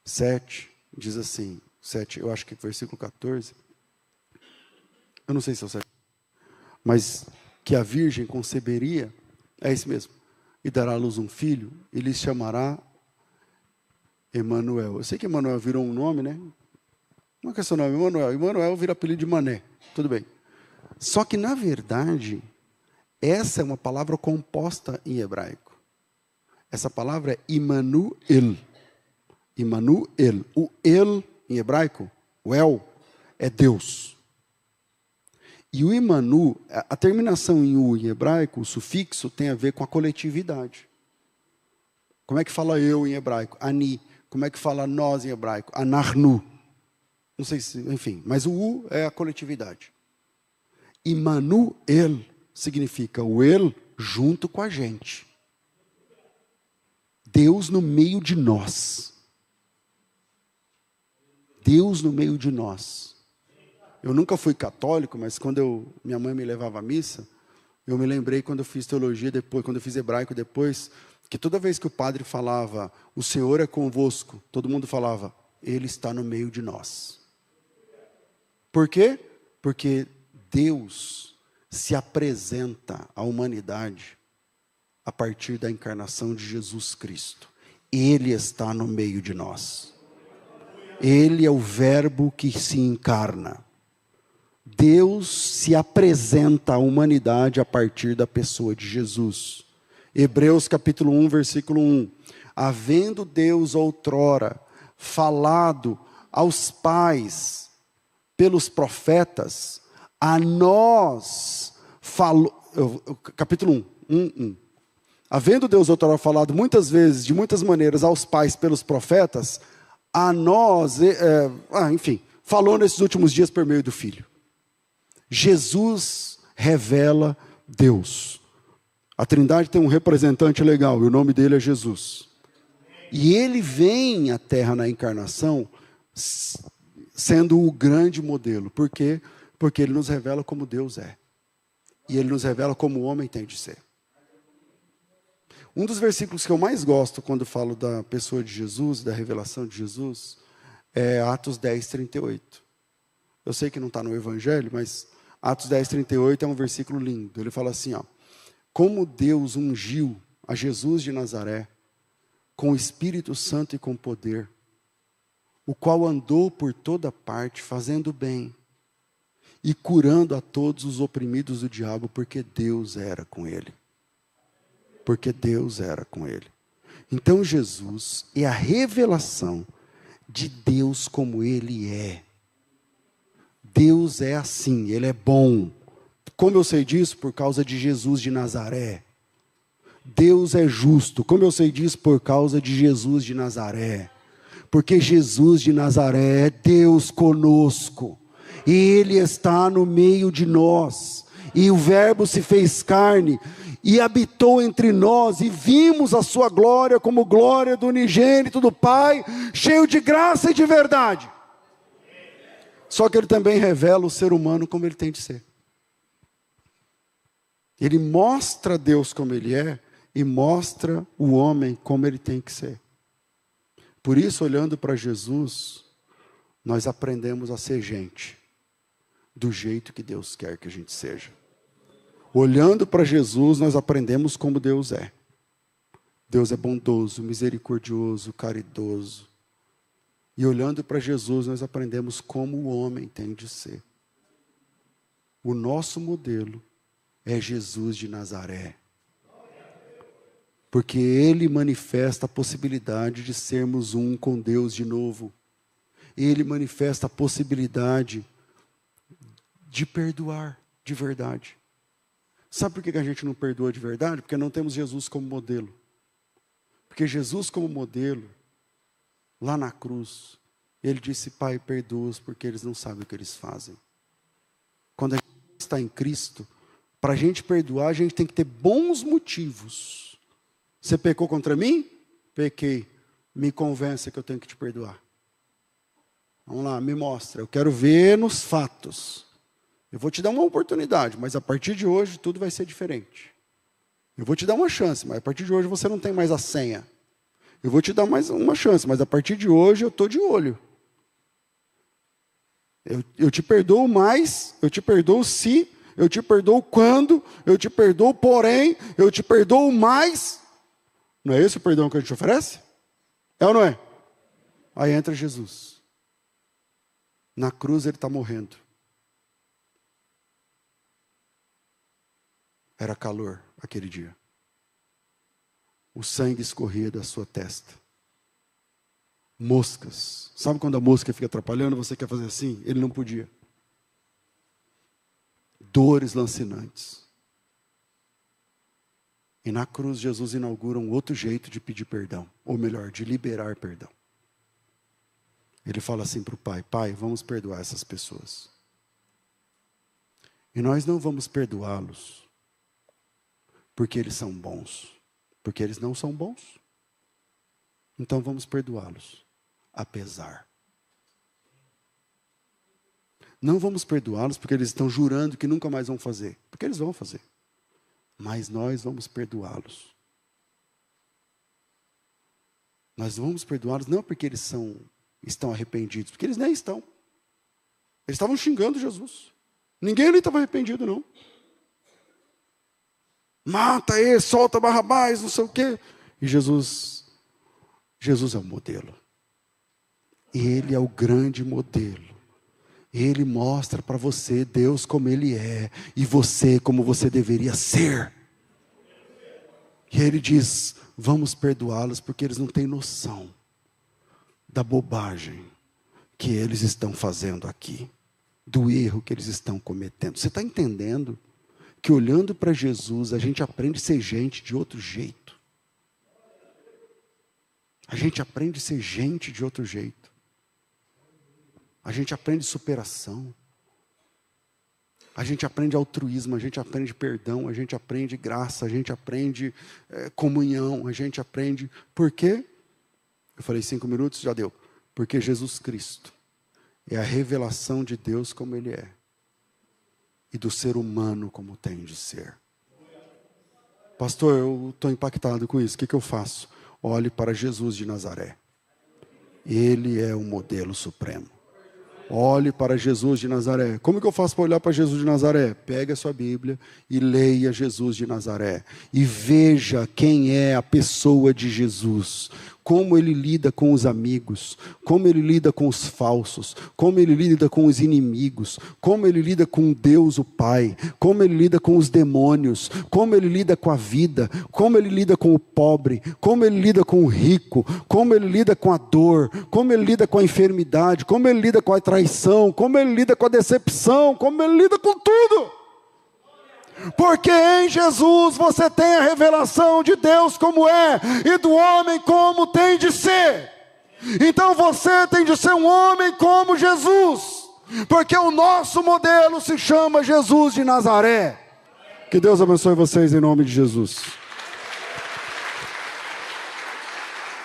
[SPEAKER 1] 7, diz assim, 7, eu acho que é versículo 14. Eu não sei se é o 7. Mas que a virgem conceberia, é isso mesmo, e dará à luz um filho, e lhe chamará Emanuel. Eu sei que Emanuel virou um nome, né? Não é que é seu nome, Emanuel. Emanuel vira apelido de Mané. Tudo bem. Só que, na verdade, essa é uma palavra composta em hebraico. Essa palavra é Immanuel. Immanuel. O El, em hebraico, o El, é Deus. E o Imanu, a terminação em U em hebraico, o sufixo, tem a ver com a coletividade. Como é que fala eu em hebraico? Ani. Como é que fala nós em hebraico? Anarnu. Não sei se, enfim, mas o U é a coletividade. Immanuel significa o El junto com a gente. Deus no meio de nós. Deus no meio de nós. Eu nunca fui católico, mas quando minha mãe me levava à missa, eu me lembrei quando eu fiz teologia depois, quando eu fiz hebraico depois, que toda vez que o padre falava, o Senhor é convosco, todo mundo falava, Ele está no meio de nós. Por quê? Porque Deus se apresenta à humanidade a partir da encarnação de Jesus Cristo. Ele está no meio de nós. Ele é o Verbo que se encarna. Deus se apresenta à humanidade a partir da pessoa de Jesus. Hebreus capítulo 1, versículo 1. Havendo Deus outrora falado aos pais pelos profetas, a nós falou, capítulo 1. Havendo Deus outrora falado muitas vezes, de muitas maneiras, aos pais pelos profetas, a nós, enfim, falou nesses últimos dias por meio do Filho. Jesus revela Deus. A Trindade tem um representante legal, e o nome dele é Jesus. E ele vem à Terra na encarnação, sendo o grande modelo. Por quê? Porque ele nos revela como Deus é. E ele nos revela como o homem tem de ser. Um dos versículos que eu mais gosto quando falo da pessoa de Jesus, da revelação de Jesus, é Atos 10, 38. Eu sei que não está no Evangelho, mas Atos 10, 38 é um versículo lindo. Ele fala assim, ó, como Deus ungiu a Jesus de Nazaré com o Espírito Santo e com poder, o qual andou por toda parte fazendo bem e curando a todos os oprimidos do diabo, porque Deus era com ele. Porque Deus era com ele. Então Jesus é a revelação de Deus como ele é. Deus é assim, ele é bom. Como eu sei disso? Por causa de Jesus de Nazaré. Deus é justo. Como eu sei disso? Por causa de Jesus de Nazaré. Porque Jesus de Nazaré é Deus conosco. Ele está no meio de nós. E o Verbo se fez carne e habitou entre nós, e vimos a sua glória como glória do unigênito do Pai, cheio de graça e de verdade. Só que ele também revela o ser humano como ele tem de ser. Ele mostra Deus como ele é, e mostra o homem como ele tem que ser. Por isso, olhando para Jesus, nós aprendemos a ser gente, do jeito que Deus quer que a gente seja. Olhando para Jesus, nós aprendemos como Deus é. Deus é bondoso, misericordioso, caridoso. E olhando para Jesus, nós aprendemos como o homem tem de ser. O nosso modelo é Jesus de Nazaré. Porque ele manifesta a possibilidade de sermos um com Deus de novo. Ele manifesta a possibilidade de perdoar de verdade. Sabe por que a gente não perdoa de verdade? Porque não temos Jesus como modelo. Porque Jesus como modelo, lá na cruz, ele disse, Pai, perdoa-os porque eles não sabem o que eles fazem. Quando a gente está em Cristo, para a gente perdoar, a gente tem que ter bons motivos. Você pecou contra mim? Pequei. Me convença que eu tenho que te perdoar. Vamos lá, me mostra. Eu quero ver nos fatos. Eu vou te dar uma oportunidade, mas a partir de hoje tudo vai ser diferente. Eu vou te dar uma chance, mas a partir de hoje você não tem mais a senha. Eu vou te dar mais uma chance, mas a partir de hoje eu estou de olho. Eu te perdoo mais, eu te perdoo se, eu te perdoo quando, eu te perdoo porém, eu te perdoo mais. Não é esse o perdão que a gente oferece? É ou não é? Aí entra Jesus. Na cruz ele está morrendo. Era calor aquele dia. O sangue escorria da sua testa. Moscas. Sabe quando a mosca fica atrapalhando, você quer fazer assim? Ele não podia. Dores lancinantes. E na cruz Jesus inaugura um outro jeito de pedir perdão. Ou melhor, de liberar perdão. Ele fala assim para o Pai, Pai, vamos perdoar essas pessoas. E nós não vamos perdoá-los porque eles são bons. Porque eles não são bons. Então vamos perdoá-los. Apesar. Não vamos perdoá-los porque eles estão jurando que nunca mais vão fazer. Porque eles vão fazer. Mas nós vamos perdoá-los. Nós vamos perdoá-los não porque eles estão arrependidos. Porque eles nem estão. Eles estavam xingando Jesus. Ninguém ali estava arrependido, não. Mata ele, solta Barrabás, não sei o quê. E Jesus é o modelo. Ele é o grande modelo. Ele mostra para você Deus como Ele é. E você como você deveria ser. E Ele diz, vamos perdoá-los porque eles não têm noção da bobagem que eles estão fazendo aqui. Do erro que eles estão cometendo. Você está entendendo que olhando para Jesus, a gente aprende a ser gente de outro jeito. A gente aprende a ser gente de outro jeito. A gente aprende superação. A gente aprende altruísmo, a gente aprende perdão, a gente aprende graça, a gente aprende comunhão, a gente aprende... Por quê? Eu falei 5 minutos, já deu. Porque Jesus Cristo é a revelação de Deus como Ele é. E do ser humano como tem de ser. Pastor, eu estou impactado com isso, o que eu faço? Olhe para Jesus de Nazaré. Ele é o modelo supremo. Olhe para Jesus de Nazaré. Como que eu faço para olhar para Jesus de Nazaré? Pega a sua Bíblia e leia Jesus de Nazaré. E veja quem é a pessoa de Jesus. Como ele lida com os amigos. Como ele lida com os falsos. Como ele lida com os inimigos. Como ele lida com Deus o Pai. Como ele lida com os demônios. Como ele lida com a vida. Como ele lida com o pobre. Como ele lida com o rico. Como ele lida com a dor. Como ele lida com a enfermidade. Como ele lida com a traição. Como ele lida com a decepção. Como ele lida com tudo. Porque em Jesus você tem a revelação de Deus como é, e do homem como tem de ser. Então você tem de ser um homem como Jesus, porque o nosso modelo se chama Jesus de Nazaré. Que Deus abençoe vocês em nome de Jesus.